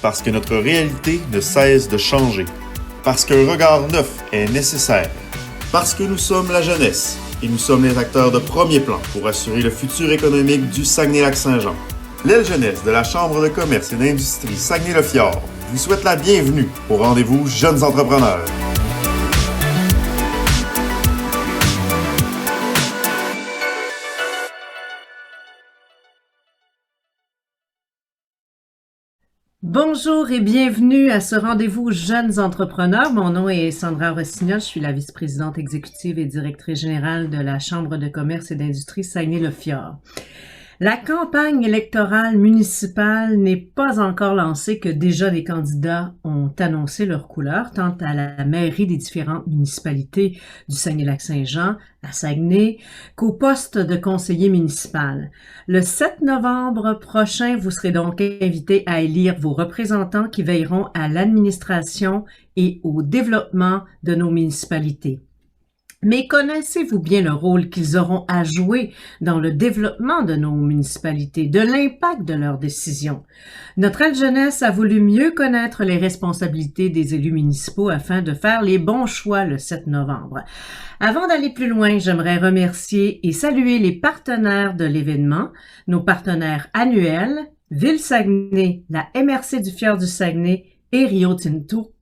Parce que notre réalité ne cesse de changer. Parce qu'un regard neuf est nécessaire. Parce que nous sommes la jeunesse et nous sommes les acteurs de premier plan pour assurer le futur économique du Saguenay-Lac-Saint-Jean. L'aile jeunesse de la Chambre de commerce et d'industrie Saguenay-le-Fjord vous souhaite la bienvenue au rendez-vous Jeunes Entrepreneurs. Bonjour et bienvenue à ce rendez-vous Jeunes Entrepreneurs. Mon nom est Sandra Rossignol, je suis la vice-présidente exécutive et directrice générale de la Chambre de commerce et d'industrie Saguenay-le-Fjord. La campagne électorale municipale n'est pas encore lancée que déjà les candidats ont annoncé leur couleur, tant à la mairie des différentes municipalités du Saguenay-Lac-Saint-Jean, à Saguenay, qu'au poste de conseiller municipal. Le 7 novembre prochain, vous serez donc invités à élire vos représentants qui veilleront à l'administration et au développement de nos municipalités. Mais connaissez-vous bien le rôle qu'ils auront à jouer dans le développement de nos municipalités, de l'impact de leurs décisions? Notre aile jeunesse a voulu mieux connaître les responsabilités des élus municipaux afin de faire les bons choix le 7 novembre. Avant d'aller plus loin, j'aimerais remercier et saluer les partenaires de l'événement, nos partenaires annuels, Ville Saguenay, la MRC du Fjord du Saguenay et Rio Tinto.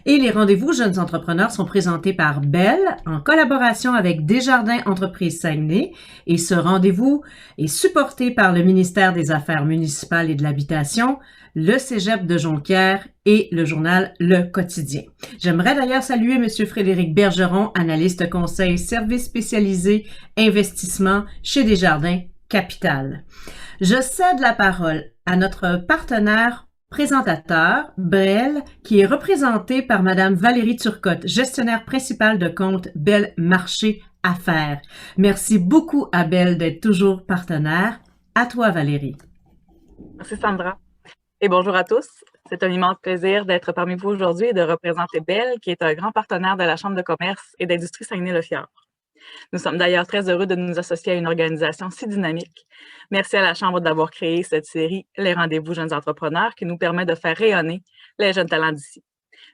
Et les rendez-vous Jeunes Entrepreneurs sont présentés par Bell en collaboration avec Desjardins Entreprises Saguenay et ce rendez-vous est supporté par le ministère des Affaires municipales et de l'Habitation, le Cégep de Jonquière et le journal Le Quotidien. J'aimerais d'ailleurs saluer M. Frédéric Bergeron, analyste conseil services spécialisés investissement chez Desjardins Capital. Je cède la parole à notre partenaire présentateur, Bell, qui est représenté par Madame Valérie Turcotte, gestionnaire principale de compte Bell Marché Affaires. Merci beaucoup à Bell d'être toujours partenaire. À toi, Valérie. Merci, Sandra. Et bonjour à tous. C'est un immense plaisir d'être parmi vous aujourd'hui et de représenter Bell, qui est un grand partenaire de la Chambre de commerce et d'industrie Saguenay-le-Fjord. Nous sommes d'ailleurs très heureux de nous associer à une organisation si dynamique. Merci à la Chambre d'avoir créé cette série Les Rendez-vous Jeunes Entrepreneurs qui nous permet de faire rayonner les jeunes talents d'ici.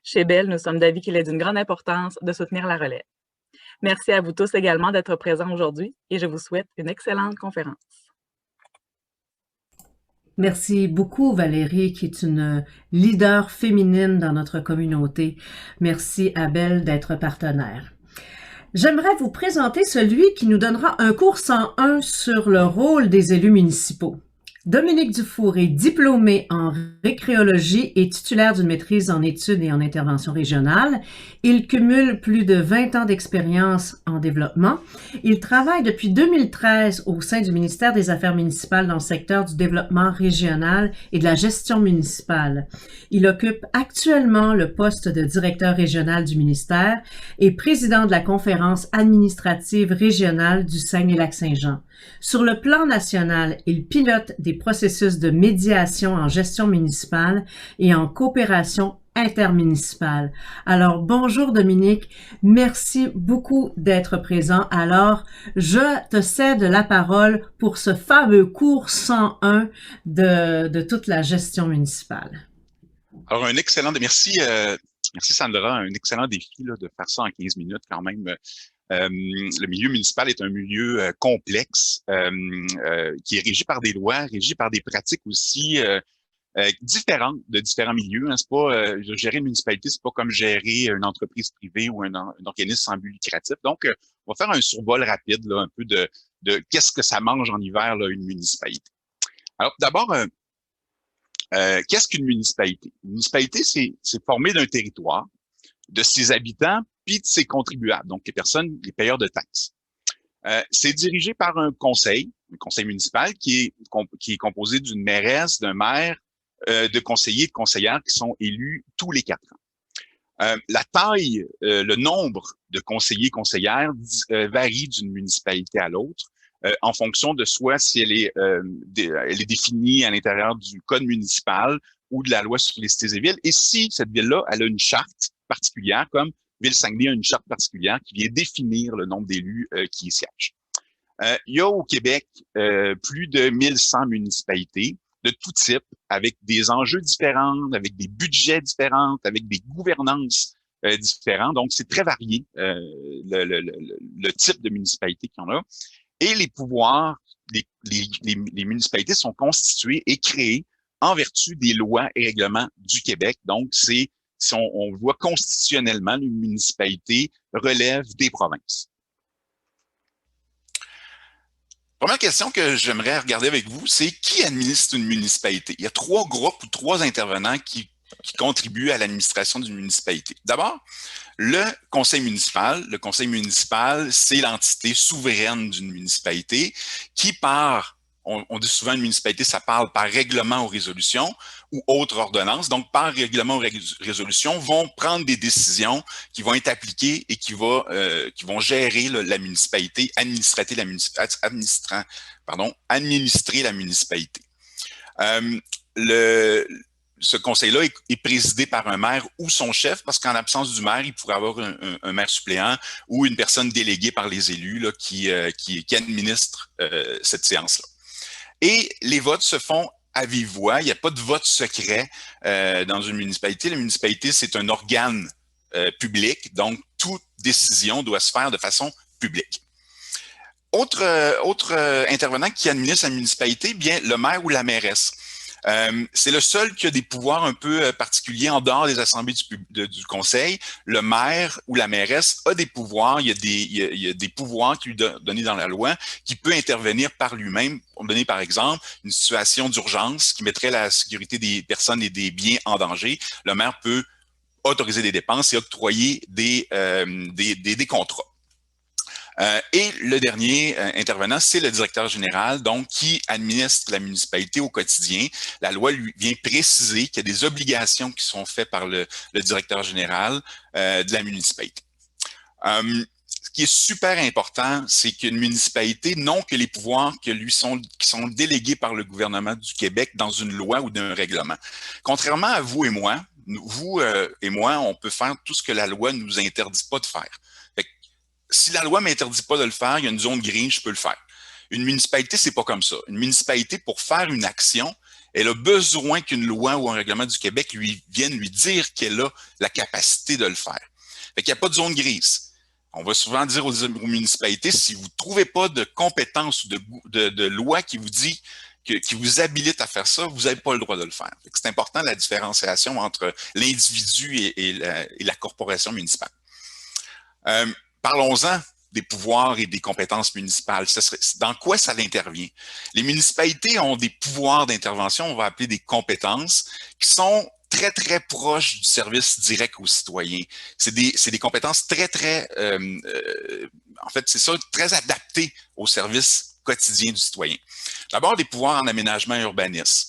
Chez Bell, nous sommes d'avis qu'il est d'une grande importance de soutenir la relève. Merci à vous tous également d'être présents aujourd'hui et je vous souhaite une excellente conférence. Merci beaucoup, Valérie, qui est une leader féminine dans notre communauté. Merci à Bell d'être partenaire. J'aimerais vous présenter celui qui nous donnera un cours 101 sur le rôle des élus municipaux. Dominique Dufour est diplômé en récréologie et titulaire d'une maîtrise en études et en intervention régionale. Il cumule plus de 20 ans d'expérience en développement. Il travaille depuis 2013 au sein du ministère des Affaires municipales dans le secteur du développement régional et de la gestion municipale. Il occupe actuellement le poste de directeur régional du ministère et président de la conférence administrative régionale du Saguenay-Lac-Saint-Jean. Sur le plan national, il pilote des processus de médiation en gestion municipale et en coopération intermunicipale. Alors, bonjour Dominique, merci beaucoup d'être présent. Alors, je te cède la parole pour ce fameux cours 101 de toute la gestion municipale. Alors, merci Sandra, un excellent défi là, de faire ça en 15 minutes quand même. Le milieu municipal est un milieu complexe qui est régi par des lois, régi par des pratiques aussi différentes de différents milieux. Hein. C'est pas gérer une municipalité, c'est pas comme gérer une entreprise privée ou un organisme sans but lucratif. Donc, on va faire un survol rapide là, un peu de qu'est-ce que ça mange en hiver là, une municipalité. Alors, d'abord, qu'est-ce qu'une municipalité? Une municipalité, c'est formé d'un territoire, de ses habitants, puis de ses contribuables, donc les personnes, les payeurs de taxes. C'est dirigé par un conseil municipal qui est composé d'une mairesse, d'un maire, de conseillers et de conseillères qui sont élus tous les 4 ans. La taille, le nombre de conseillers et conseillères varie d'une municipalité à l'autre en fonction de soit si elle est définie à l'intérieur du code municipal ou de la loi sur les cités et villes, et si cette ville-là, elle a une charte particulière, comme Ville-Saguenay a une charte particulière qui vient définir le nombre d'élus qui y siègent. Il y a au Québec plus de 1100 municipalités de tout type, avec des enjeux différents, avec des budgets différents, avec des gouvernances différents. Donc, c'est très varié le type de municipalité qu'il y en a. Et les pouvoirs, les municipalités sont constituées et créées en vertu des lois et règlements du Québec. Donc, si on voit constitutionnellement, une municipalité relève des provinces. Première question que j'aimerais regarder avec vous, c'est qui administre une municipalité? Il y a 3 groupes ou 3 intervenants qui contribuent à l'administration d'une municipalité. D'abord, le conseil municipal. Le conseil municipal, c'est l'entité souveraine d'une municipalité qui on dit souvent une municipalité, ça parle par règlement ou résolution ou autre ordonnance. Donc, par règlement ou résolution, vont prendre des décisions qui vont être appliquées et qui vont gérer la municipalité, administrer la municipalité. Ce conseil-là est présidé par un maire ou son chef, parce qu'en l'absence du maire, il pourrait avoir un maire suppléant ou une personne déléguée par les élus là, qui administre cette séance-là. Et les votes se font à vive voix. Il n'y a pas de vote secret dans une municipalité. La municipalité, c'est un organe public, donc toute décision doit se faire de façon publique. Autre intervenant qui administre la municipalité, bien le maire ou la mairesse. C'est le seul qui a des pouvoirs un peu particuliers en dehors des assemblées du conseil. Le maire ou la mairesse a des pouvoirs. Il y a des pouvoirs qui lui sont donnés dans la loi, qui peut intervenir par lui-même. Pour donner par exemple une situation d'urgence qui mettrait la sécurité des personnes et des biens en danger. Le maire peut autoriser des dépenses et octroyer des contrats. Et le dernier intervenant, c'est le directeur général, donc qui administre la municipalité au quotidien. La loi lui vient préciser qu'il y a des obligations qui sont faites par le directeur général de la municipalité. Ce qui est super important, c'est qu'une municipalité n'ont que les pouvoirs qui sont délégués par le gouvernement du Québec dans une loi ou d'un règlement. Contrairement à vous et moi, on peut faire tout ce que la loi ne nous interdit pas de faire. Si la loi ne m'interdit pas de le faire, il y a une zone grise, je peux le faire. Une municipalité, c'est pas comme ça. Une municipalité, pour faire une action, elle a besoin qu'une loi ou un règlement du Québec vienne lui dire qu'elle a la capacité de le faire. Fait qu'il n'y a pas de zone grise. On va souvent dire aux municipalités, si vous ne trouvez pas de compétence ou de loi qui vous dit qui vous habilite à faire ça, vous n'avez pas le droit de le faire. C'est important la différenciation entre l'individu et la corporation municipale. Parlons-en des pouvoirs et des compétences municipales. Dans quoi ça intervient? Les municipalités ont des pouvoirs d'intervention, on va appeler des compétences, qui sont très, très proches du service direct aux citoyens. C'est des compétences très, très, en fait, c'est ça, très adaptées au service quotidien du citoyen. D'abord, des pouvoirs en aménagement et urbanisme.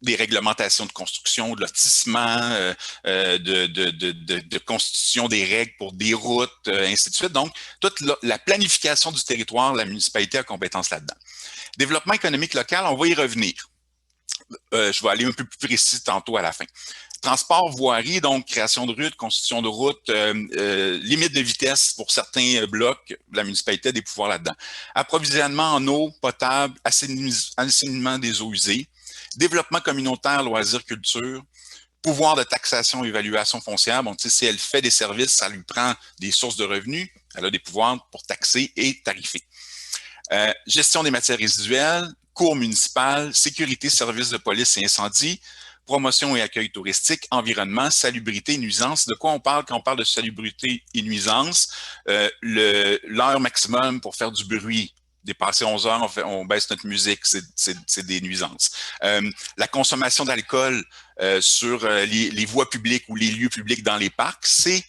Des réglementations de construction, de lotissement, de constitution des règles pour des routes, ainsi de suite. Donc, toute la planification du territoire, la municipalité a compétence là-dedans. Développement économique local, on va y revenir. Je vais aller un peu plus précis tantôt à la fin. Transport, voirie, donc création de routes, constitution de routes, limite de vitesse pour certains blocs, la municipalité a des pouvoirs là-dedans. Approvisionnement en eau potable, assainissement des eaux usées. Développement communautaire, loisirs, culture, pouvoir de taxation et évaluation foncière. Bon, tu sais, si elle fait des services, ça lui prend des sources de revenus. Elle a des pouvoirs pour taxer et tarifer. Gestion des matières résiduelles, cours municipal, sécurité, services de police et incendie, promotion et accueil touristique, environnement, salubrité et nuisance. De quoi on parle quand on parle de salubrité et nuisance? L'heure maximum pour faire du bruit. Dépasser 11 heures, on baisse notre musique, c'est des nuisances. La consommation d'alcool sur les voies publiques ou les lieux publics dans les parcs, c'est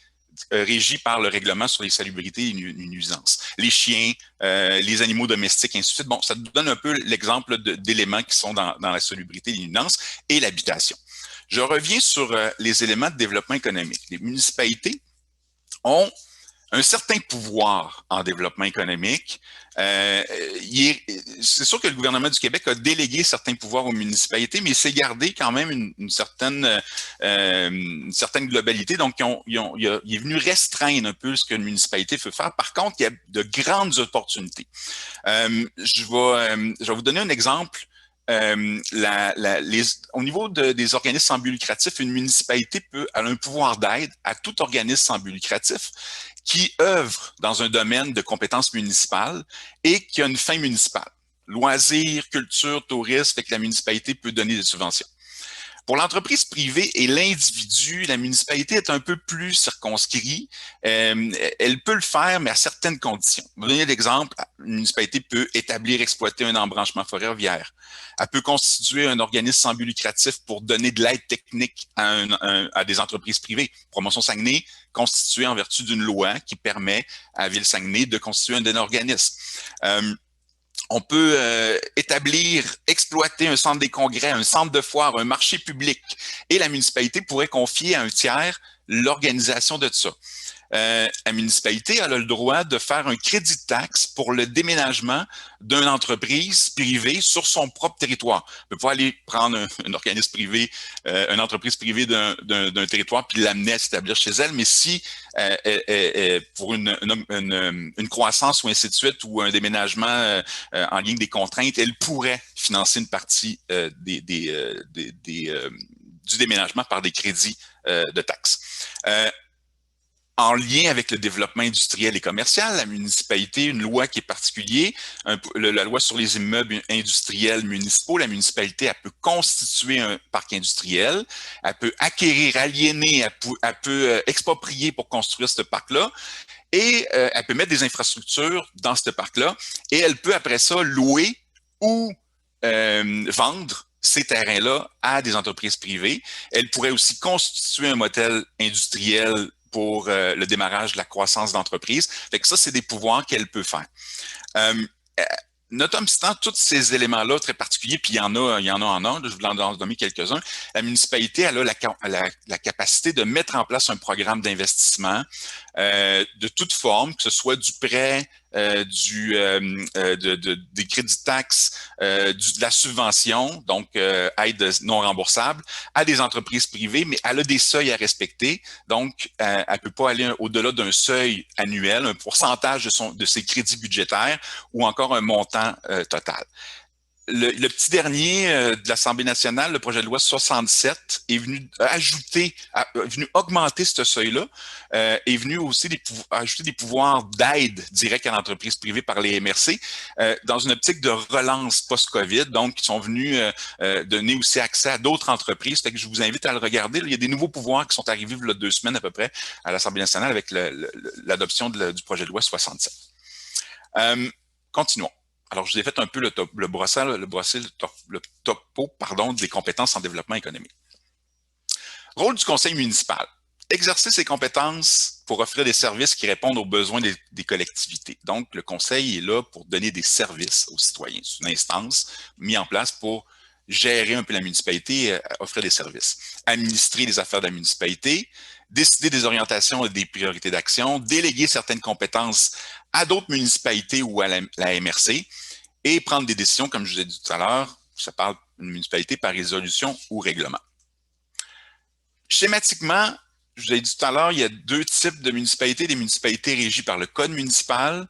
régi par le règlement sur les salubrités et les nuisances. Les chiens, les animaux domestiques, ainsi de suite. Bon, ça nous donne un peu l'exemple d'éléments qui sont dans la salubrité et les nuisances et l'habitation. Je reviens sur les éléments de développement économique. Les municipalités ont un certain pouvoir en développement économique. C'est sûr que le gouvernement du Québec a délégué certains pouvoirs aux municipalités, mais il s'est gardé quand même une certaine globalité. Donc, il est venu restreindre un peu ce qu'une municipalité peut faire. Par contre, il y a de grandes opportunités. Je vais vous donner un exemple au niveau des organismes sans but lucratif, une municipalité a un pouvoir d'aide à tout organisme sans but lucratif qui œuvre dans un domaine de compétences municipales et qui a une fin municipale. Loisirs, culture, tourisme, fait que la municipalité peut donner des subventions. Pour l'entreprise privée et l'individu, la municipalité est un peu plus circonscrite. Elle peut le faire, mais à certaines conditions. Je vais vous donner l'exemple. Une municipalité peut établir, exploiter un embranchement ferroviaire. Elle peut constituer un organisme sans but lucratif pour donner de l'aide technique à des entreprises privées. Promotion Saguenay, constituée en vertu d'une loi qui permet à Ville-Saguenay de constituer un organisme. On peut établir, exploiter un centre des congrès, un centre de foire, un marché public. Et la municipalité pourrait confier à un tiers l'organisation de ça. La municipalité elle a le droit de faire un crédit de taxe pour le déménagement d'une entreprise privée sur son propre territoire. On peut pas aller prendre un organisme privé, une entreprise privée d'un territoire puis l'amener à s'établir chez elle, mais si pour une croissance ou ainsi de suite ou un déménagement en ligne des contraintes, elle pourrait financer une partie du déménagement par des crédits de taxes. En lien avec le développement industriel et commercial, la municipalité, une loi qui est particulière, la loi sur les immeubles industriels municipaux, la municipalité, elle peut constituer un parc industriel, elle peut acquérir, aliéner, elle peut exproprier pour construire ce parc-là, et elle peut mettre des infrastructures dans ce parc-là, et elle peut après ça louer ou vendre ces terrains-là à des entreprises privées. Elle pourrait aussi constituer un modèle industriel pour le démarrage de la croissance d'entreprise. Fait que ça, c'est des pouvoirs qu'elle peut faire. Notwithstandant tous ces éléments-là très particuliers, puis il y en a en un, je vous en donner quelques-uns, la municipalité elle a la capacité de mettre en place un programme d'investissement de toute forme, que ce soit du prêt, des crédits de taxes, de la subvention, donc aide non remboursable, à des entreprises privées, mais elle a des seuils à respecter, donc elle ne peut pas aller au-delà d'un seuil annuel, un pourcentage de ses crédits budgétaires ou encore un montant total. Le petit dernier de l'Assemblée nationale, le projet de loi 67, est venu augmenter ce seuil-là, est venu aussi ajouter des pouvoirs d'aide directe à l'entreprise privée par les MRC dans une optique de relance post-COVID, donc qui sont venus donner aussi accès à d'autres entreprises. Fait que je vous invite à le regarder. Il y a des nouveaux pouvoirs qui sont arrivés il y a 2 semaines à peu près à l'Assemblée nationale avec l'adoption du projet de loi 67. Continuons. Alors, je vous ai fait un peu le topo des compétences en développement économique. Rôle du conseil municipal. Exercer ses compétences pour offrir des services qui répondent aux besoins des collectivités. Donc, le conseil est là pour donner des services aux citoyens. C'est une instance mise en place pour gérer un peu la municipalité et offrir des services. Administrer les affaires de la municipalité, décider des orientations et des priorités d'action, déléguer certaines compétences à d'autres municipalités ou à la MRC et prendre des décisions, comme je vous ai dit tout à l'heure, ça parle d'une municipalité par résolution ou règlement. Schématiquement, je vous ai dit tout à l'heure, il y a 2 types de municipalités, des municipalités régies par le code municipal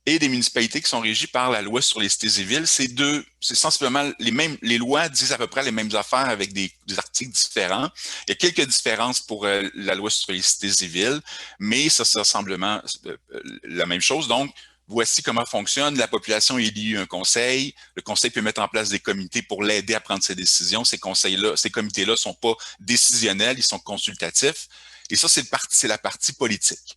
et des municipalités qui sont régies par la loi sur les cités et villes. C'est sensiblement les lois disent à peu près les mêmes affaires avec des articles différents. Il y a quelques différences pour la loi sur les cités et villes, mais ça c'est sensiblement la même chose. Donc, voici comment fonctionne. La population élit un conseil. Le conseil peut mettre en place des comités pour l'aider à prendre ses décisions. Ces comités-là ne sont pas décisionnels, ils sont consultatifs. Et ça, c'est la partie politique.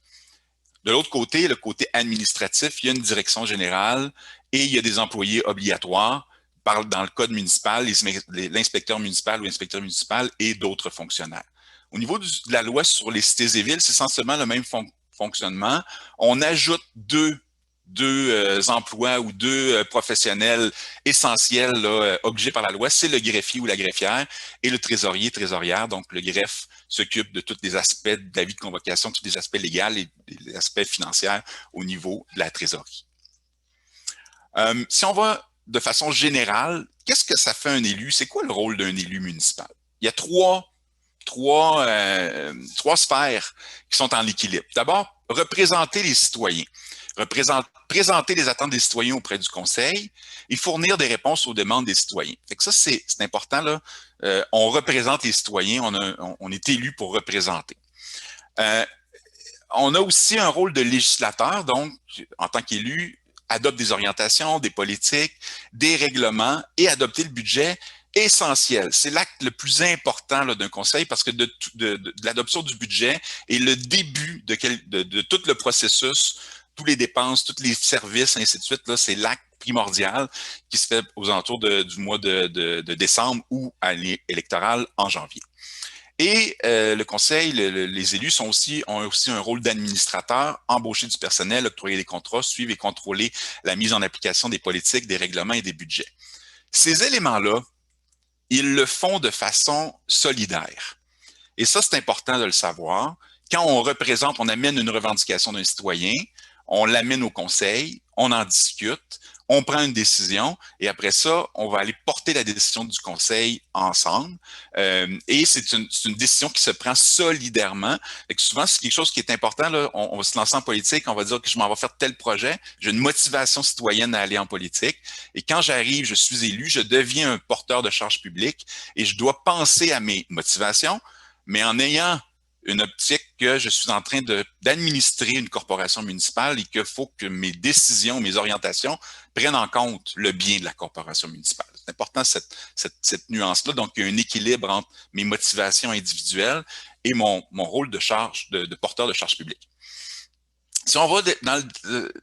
De l'autre côté, le côté administratif, il y a une direction générale et il y a des employés obligatoires dans le code municipal, l'inspecteur municipal ou l'inspecteur municipal et d'autres fonctionnaires. Au niveau de la loi sur les cités et villes, c'est essentiellement le même fonctionnement. On ajoute deux emplois ou 2 professionnels essentiels là, obligés par la loi, c'est le greffier ou la greffière et le trésorière. Donc, le greffe s'occupe de tous les aspects de la vie de convocation, tous les aspects légaux et les aspects financiers au niveau de la trésorerie. Si on va de façon générale, qu'est-ce que ça fait un élu? C'est quoi le rôle d'un élu municipal? Il y a trois sphères qui sont en équilibre. D'abord, représenter les citoyens. présenter les attentes des citoyens auprès du conseil et fournir des réponses aux demandes des citoyens. Fait que ça, c'est important, là. On représente les citoyens, on est élu pour représenter. On a aussi un rôle de législateur, donc, en tant qu'élu, adopte des orientations, des politiques, des règlements et adopter le budget essentiel. C'est l'acte le plus important d'un conseil parce que de l'adoption du budget est le début de tout le processus, tous les dépenses, tous les services, ainsi de suite. Là, c'est l'acte primordial qui se fait aux alentours du mois de décembre ou à l'électoral en janvier. Et le conseil, les élus ont aussi un rôle d'administrateur, embaucher du personnel, octroyer des contrats, suivre et contrôler la mise en application des politiques, des règlements et des budgets. Ces éléments-là, ils le font de façon solidaire. Et ça, c'est important de le savoir. Quand on représente, on amène une revendication d'un citoyen, on l'amène au conseil, on en discute, on prend une décision et après ça, on va aller porter la décision du conseil ensemble. Et c'est une décision qui se prend solidairement. Et que souvent, c'est quelque chose qui est important. Là, on va se lancer en politique, on va dire que je m'en vais faire tel projet. J'ai une motivation citoyenne à aller en politique. Et quand j'arrive, je suis élu, je deviens un porteur de charge publique et je dois penser à mes motivations, mais en ayant une optique que je suis en train d'administrer une corporation municipale et qu'il faut que mes décisions, mes orientations prennent en compte le bien de la corporation municipale. C'est important cette nuance-là. Donc, il y a un équilibre entre mes motivations individuelles et mon rôle de porteur de charge publique. Si on va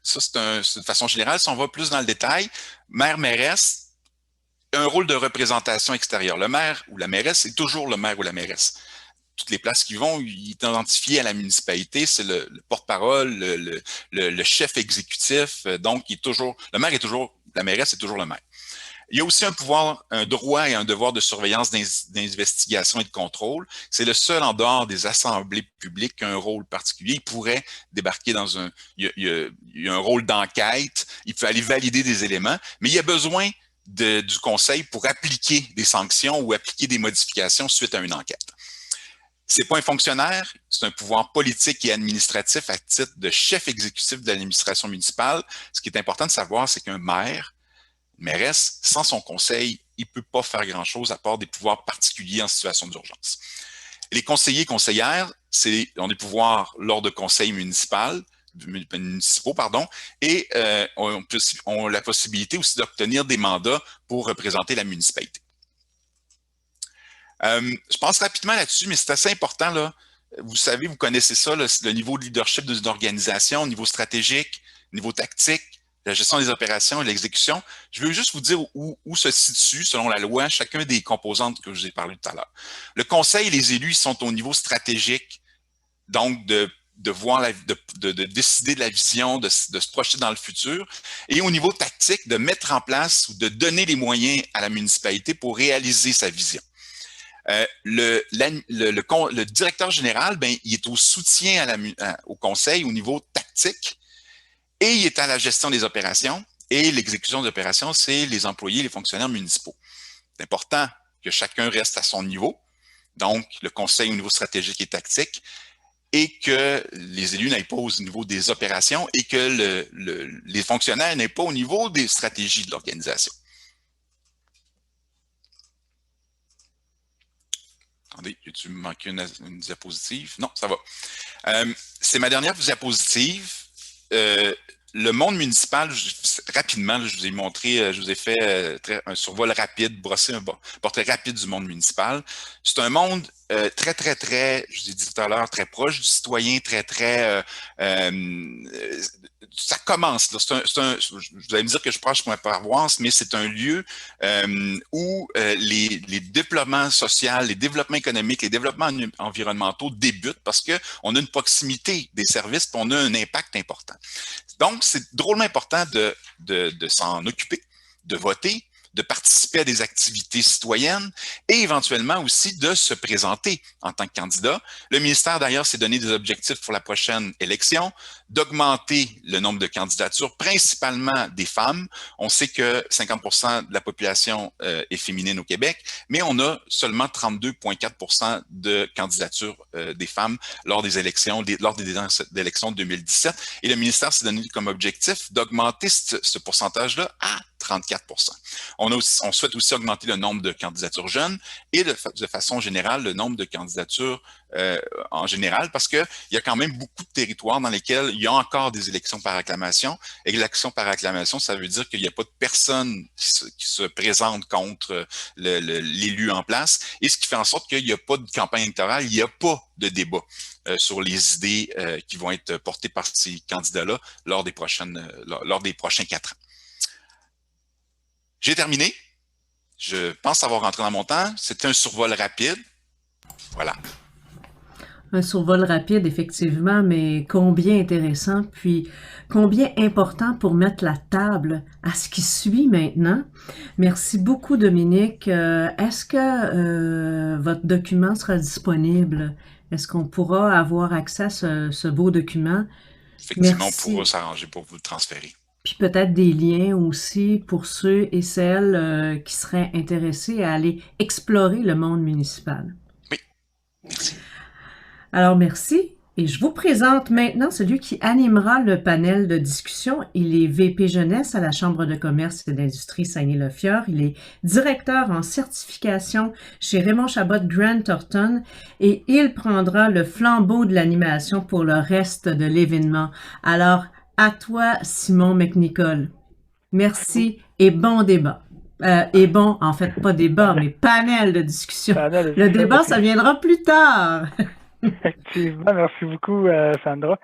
ça c'est de façon générale, si on va plus dans le détail, maire, mairesse, un rôle de représentation extérieure. Le maire ou la mairesse, c'est toujours le maire ou la mairesse. Toutes les places qui vont, il est identifié à la municipalité, c'est le porte-parole, le chef exécutif, donc le maire est toujours, la mairesse est toujours le maire. Il y a aussi un pouvoir, un droit et un devoir de surveillance, d'investigation et de contrôle. C'est le seul en dehors des assemblées publiques qui a un rôle particulier. Il pourrait débarquer il y a un rôle d'enquête, il peut aller valider des éléments, mais il y a besoin du conseil pour appliquer des sanctions ou appliquer des modifications suite à une enquête. C'est pas un fonctionnaire, c'est un pouvoir politique et administratif à titre de chef exécutif de l'administration municipale. Ce qui est important de savoir, c'est qu'un maire, une mairesse, sans son conseil, il peut pas faire grand-chose à part des pouvoirs particuliers en situation d'urgence. Les conseillers et conseillères, ont des pouvoirs lors de conseils municipaux, et ont la possibilité aussi d'obtenir des mandats pour représenter la municipalité. Je passe rapidement là-dessus, mais c'est assez important, là. Vous savez, vous connaissez ça, le niveau de leadership d'une organisation, au niveau stratégique, au niveau tactique, la gestion des opérations et l'exécution. Je veux juste vous dire où se situe, selon la loi, chacun des composantes que je vous ai parlé tout à l'heure. Le conseil et les élus sont au niveau stratégique, donc de décider de la vision, de se projeter dans le futur, et au niveau tactique, de mettre en place ou de donner les moyens à la municipalité pour réaliser sa vision. Le directeur général, il est au soutien au conseil au niveau tactique et il est à la gestion des opérations et l'exécution des opérations, c'est les employés, les fonctionnaires municipaux. C'est important que chacun reste à son niveau, donc le conseil au niveau stratégique et tactique, et que les élus n'aillent pas au niveau des opérations et que les fonctionnaires n'aillent pas au niveau des stratégies de l'organisation. Attendez, j'ai-tu manqué une diapositive? Non, ça va. C'est ma dernière diapositive. Le monde municipal, rapidement, je vous ai montré, je vous ai fait un survol rapide, brossé un portrait rapide du monde municipal. C'est un monde très, très, très, je vous ai dit tout à l'heure, très proche du citoyen, très, très... ça commence, là. Vous allez me dire que je prêche pour ma paroisse, mais c'est un lieu où les développements sociaux, les développements économiques, les développements environnementaux débutent parce qu'on a une proximité des services et on a un impact important. Donc, c'est drôlement important de s'en occuper, de voter, de participer à des activités citoyennes et éventuellement aussi de se présenter en tant que candidat. Le ministère, d'ailleurs, s'est donné des objectifs pour la prochaine élection, d'augmenter le nombre de candidatures, principalement des femmes. On sait que 50% de la population est féminine au Québec, mais on a seulement 32,4% de candidatures des femmes lors des élections, lors des élections de 2017. Et le ministère s'est donné comme objectif d'augmenter ce pourcentage-là à 34%. On souhaite aussi augmenter le nombre de candidatures jeunes et de façon générale, le nombre de candidatures en général, parce qu'il y a quand même beaucoup de territoires dans lesquels il y a encore des élections par acclamation. Et l'élection par acclamation, ça veut dire qu'il n'y a pas de personne qui se présente contre l'élu en place, et ce qui fait en sorte qu'il n'y a pas de campagne électorale, il n'y a pas de débat sur les idées qui vont être portées par ces candidats-là lors des prochains 4 ans. J'ai terminé. Je pense avoir rentré dans mon temps. C'était un survol rapide. Voilà. Un survol rapide, effectivement, mais combien intéressant, puis combien important pour mettre la table à ce qui suit maintenant. Merci beaucoup, Dominique. Est-ce que votre document sera disponible? Est-ce qu'on pourra avoir accès à ce beau document? Effectivement, Merci. on pourra s'arranger pour vous le transférer. Puis peut-être des liens aussi pour ceux et celles qui seraient intéressés à aller explorer le monde municipal. Oui, merci. Alors merci. Et je vous présente maintenant celui qui animera le panel de discussion. Il est VP Jeunesse à la Chambre de commerce et d'industrie Saguenay-le-Fjord. Il est directeur en certification chez Raymond Chabot Grant Thornton et il prendra le flambeau de l'animation pour le reste de l'événement. Alors, à toi, Simon McNicol. Merci et bon débat. En fait, pas débat, mais panel de discussion. Le débat, ça viendra plus tard. Effectivement, merci beaucoup, Sandra.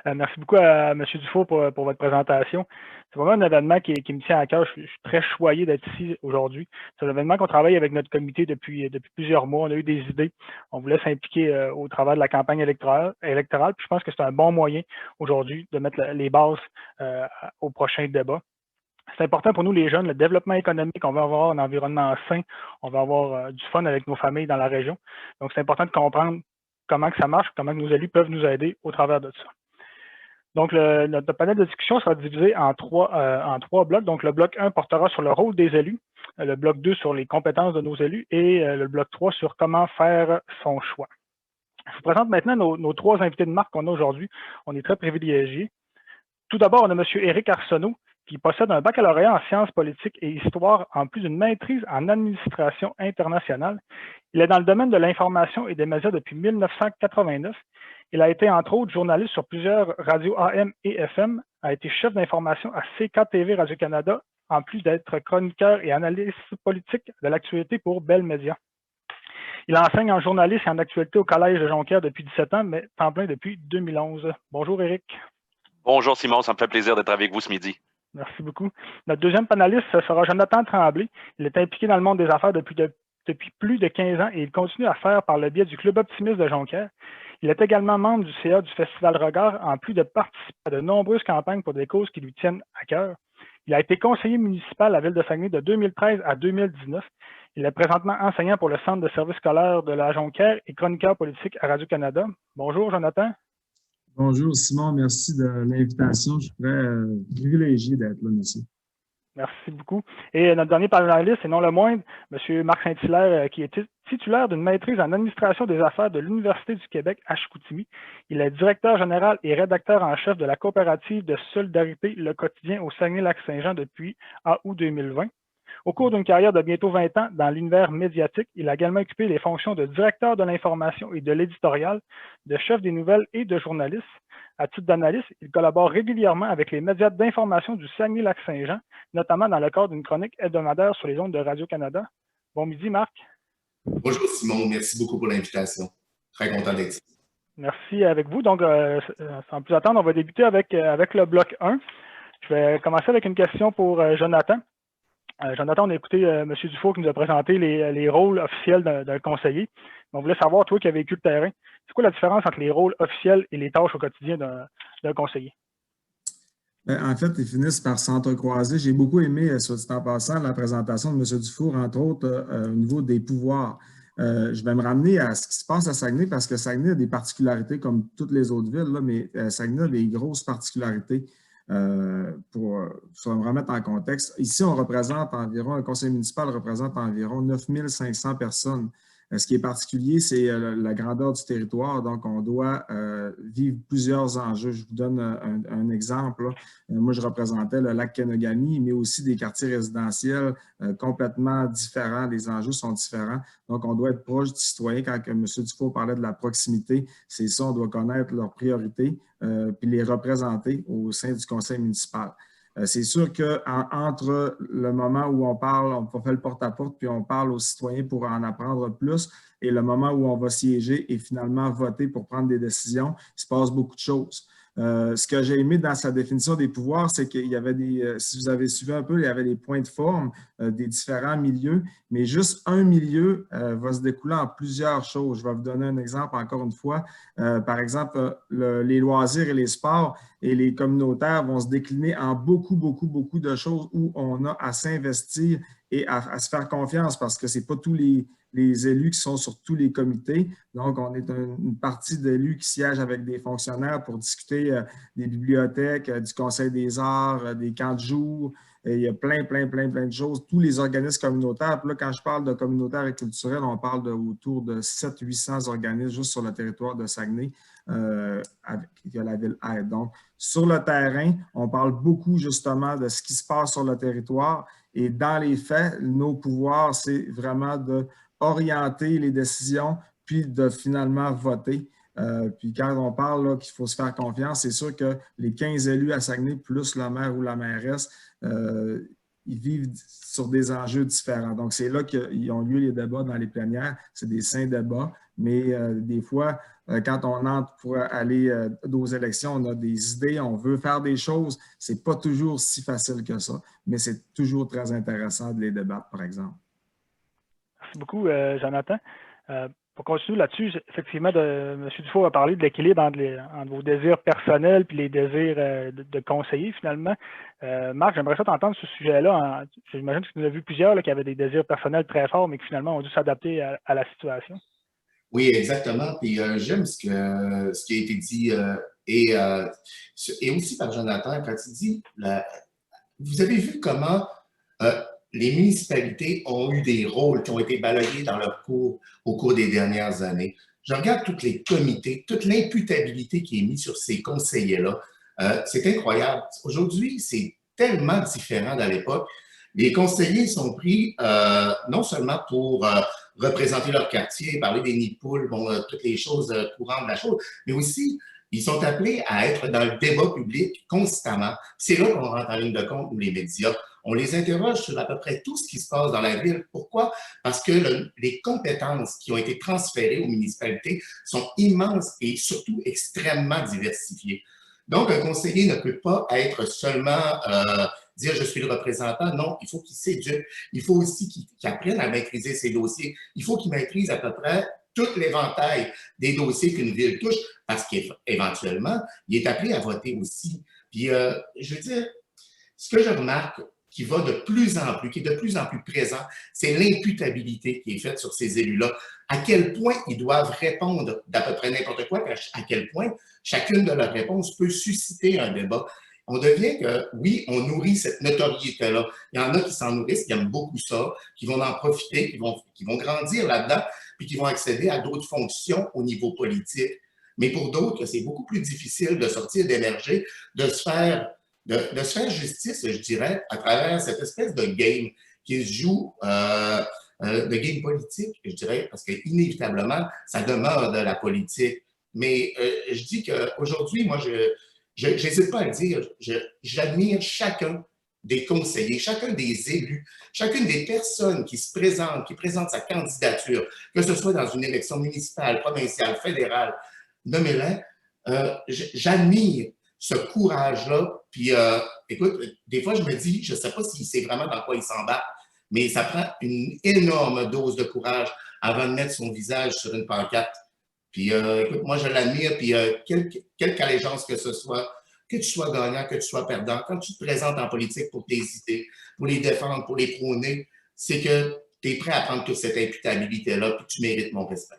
Merci beaucoup à M. Dufault pour votre présentation. C'est vraiment un événement qui me tient à cœur. Je suis très choyé d'être ici aujourd'hui. C'est un événement qu'on travaille avec notre comité depuis plusieurs mois. On a eu des idées. On voulait s'impliquer au travers de la campagne électorale. Puis je pense que c'est un bon moyen aujourd'hui de mettre les bases au prochain débat. C'est important pour nous, les jeunes, le développement économique. On veut avoir un environnement sain. On veut avoir du fun avec nos familles dans la région. Donc, c'est important de comprendre comment que ça marche, comment que nos élus peuvent nous aider au travers de ça. Donc, notre panel de discussion sera divisé en trois blocs. Donc, le bloc 1 portera sur le rôle des élus, le bloc 2 sur les compétences de nos élus et le bloc 3 sur comment faire son choix. Je vous présente maintenant nos trois invités de marque qu'on a aujourd'hui. On est très privilégiés. Tout d'abord, on a M. Éric Arsenault, qui possède un baccalauréat en sciences politiques et histoire, en plus d'une maîtrise en administration internationale. Il est dans le domaine de l'information et des médias depuis 1989. Il a été, entre autres, journaliste sur plusieurs radios AM et FM, a été chef d'information à CKTV Radio-Canada, en plus d'être chroniqueur et analyste politique de l'actualité pour Bell Media. Il enseigne en journalisme et en actualité au Collège de Jonquière depuis 17 ans, mais temps plein depuis 2011. Bonjour, Éric. Bonjour, Simon. Ça me fait plaisir d'être avec vous ce midi. Merci beaucoup. Notre deuxième panéliste sera Jonathan Tremblay. Il est impliqué dans le monde des affaires depuis plus de 15 ans et il continue à faire par le biais du Club optimiste de Jonquière. Il est également membre du CA du Festival Regard, en plus de participer à de nombreuses campagnes pour des causes qui lui tiennent à cœur. Il a été conseiller municipal à la Ville de Saguenay de 2013 à 2019. Il est présentement enseignant pour le Centre de services scolaires de la Jonquière et chroniqueur politique à Radio-Canada. Bonjour, Jonathan. Bonjour, Simon. Merci de l'invitation. Je suis très privilégié d'être là, monsieur. Merci beaucoup. Et notre dernier panéliste, et non le moindre, M. Marc Saint-Hilaire, qui est titulaire d'une maîtrise en administration des affaires de l'Université du Québec à Chicoutimi. Il est directeur général et rédacteur en chef de la coopérative de solidarité Le Quotidien au Saguenay-Lac-Saint-Jean depuis août 2020. Au cours d'une carrière de bientôt 20 ans dans l'univers médiatique, il a également occupé les fonctions de directeur de l'information et de l'éditorial, de chef des nouvelles et de journaliste. À titre d'analyste, il collabore régulièrement avec les médias d'information du Saguenay-Lac-Saint-Jean, notamment dans le cadre d'une chronique hebdomadaire sur les ondes de Radio-Canada. Bon midi, Marc. Bonjour, Simon. Merci beaucoup pour l'invitation. Très content d'être ici. Merci avec vous. Donc, sans plus attendre, on va débuter avec le bloc 1. Je vais commencer avec une question pour Jonathan. Jonathan, on a écouté M. Dufault qui nous a présenté les rôles officiels d'un conseiller. On voulait savoir, toi qui as vécu le terrain, c'est quoi la différence entre les rôles officiels et les tâches au quotidien d'un conseiller? En fait, ils finissent par s'entrecroiser. J'ai beaucoup aimé, soit dit en passant, la présentation de M. Dufour, entre autres, au niveau des pouvoirs. Je vais me ramener à ce qui se passe à Saguenay parce que Saguenay a des particularités comme toutes les autres villes, là, mais Saguenay a des grosses particularités. Pour me remettre en contexte, ici, on représente environ, un conseil municipal représente environ 9500 personnes. Ce qui est particulier, c'est la grandeur du territoire. Donc, on doit vivre plusieurs enjeux. Je vous donne un exemple. Moi, je représentais le lac Kenogami, mais aussi des quartiers résidentiels complètement différents. Les enjeux sont différents. Donc, on doit être proche du citoyen. Quand M. Dufault parlait de la proximité, c'est ça, on doit connaître leurs priorités puis les représenter au sein du conseil municipal. C'est sûr qu'entre le moment où on parle, on fait le porte-à-porte, puis on parle aux citoyens pour en apprendre plus, et le moment où on va siéger et finalement voter pour prendre des décisions, il se passe beaucoup de choses. Ce que j'ai aimé dans sa définition des pouvoirs, c'est qu'il y avait si vous avez suivi un peu, il y avait des points de forme des différents milieux, mais juste un milieu va se découler en plusieurs choses. Je vais vous donner un exemple encore une fois. Par exemple, les loisirs et les sports et les communautaires vont se décliner en beaucoup de choses où on a à s'investir et à se faire confiance parce que ce n'est pas tous les élus qui sont sur tous les comités. Donc, on est une partie d'élus qui siègent avec des fonctionnaires pour discuter des bibliothèques, du Conseil des arts, des camps de jour. Et il y a plein de choses. Tous les organismes communautaires. Puis là, quand je parle de communautaires et culturels, on parle autour de 700-800 organismes juste sur le territoire de Saguenay. Il y a la ville aide. Donc, sur le terrain, on parle beaucoup justement de ce qui se passe sur le territoire. Et dans les faits, nos pouvoirs, c'est vraiment d'orienter les décisions, puis de finalement voter. Puis quand on parle qu'il faut se faire confiance, c'est sûr que les 15 élus à Saguenay, plus le maire ou la mairesse, ils vivent sur des enjeux différents. Donc, c'est là qu'ils ont lieu les débats dans les plénières. C'est des sains débats, mais des fois, quand on entre pour aller aux élections, on a des idées, on veut faire des choses. Ce n'est pas toujours si facile que ça, mais c'est toujours très intéressant de les débattre, par exemple. Merci beaucoup, Jonathan. Pour continuer là-dessus, effectivement, M. Dufault a parlé de l'équilibre entre vos désirs personnels et les désirs de conseiller, finalement. Marc, j'aimerais ça t'entendre ce sujet-là. J'imagine que tu nous as vu plusieurs là, qui avaient des désirs personnels très forts, mais qui finalement ont dû s'adapter à la situation. Oui, exactement. Puis j'aime ce qui a été dit et aussi par Jonathan, quand il dit, vous avez vu comment les municipalités ont eu des rôles qui ont été balayés dans leur cours au cours des dernières années. Je regarde tous les comités, toute l'imputabilité qui est mise sur ces conseillers-là. C'est incroyable. Aujourd'hui, c'est tellement différent d'à l'époque. Les conseillers sont pris non seulement pour représenter leur quartier, parler des nids de poules, toutes les choses courantes de la chose, mais aussi ils sont appelés à être dans le débat public constamment. C'est là qu'on rentre en ligne de compte, nous, les médias. On les interroge sur à peu près tout ce qui se passe dans la ville. Pourquoi? Parce que les compétences qui ont été transférées aux municipalités sont immenses et surtout extrêmement diversifiées. Donc, un conseiller ne peut pas être seulement dire « je suis le représentant ». Non, il faut qu'il s'éduque. Il faut aussi qu'il apprenne à maîtriser ses dossiers. Il faut qu'il maîtrise à peu près tout l'éventail des dossiers qu'une ville touche parce qu'éventuellement, il est appelé à voter aussi. Puis, je veux dire, ce que je remarque qui va de plus en plus, qui est de plus en plus présent, c'est l'imputabilité qui est faite sur ces élus-là. À quel point ils doivent répondre d'à peu près n'importe quoi, à quel point chacune de leurs réponses peut susciter un débat. On devient que, oui, on nourrit cette notoriété-là. Il y en a qui s'en nourrissent, qui aiment beaucoup ça, qui vont en profiter, qui vont grandir là-dedans, puis qui vont accéder à d'autres fonctions au niveau politique. Mais pour d'autres, c'est beaucoup plus difficile de sortir, d'émerger, de se faire justice, je dirais, à travers cette espèce de game qui se joue, de game politique, je dirais, parce qu'inévitablement, ça demeure de la politique. Mais je dis qu'aujourd'hui, moi, je n'hésite pas à le dire, j'admire chacun des conseillers, chacun des élus, chacune des personnes qui se présentent, qui présentent sa candidature, que ce soit dans une élection municipale, provinciale, fédérale, nommez-les, j'admire ce courage-là. Puis, écoute, des fois, je me dis, je ne sais pas s'il sait vraiment dans quoi il s'embarque, mais ça prend une énorme dose de courage avant de mettre son visage sur une pancarte. Puis, écoute, moi, je l'admire, puis quelque allégeance que ce soit que tu sois gagnant, que tu sois perdant, quand tu te présentes en politique pour tes idées, pour les défendre, pour les prôner, c'est que tu es prêt à prendre toute cette imputabilité-là, puis tu mérites mon respect.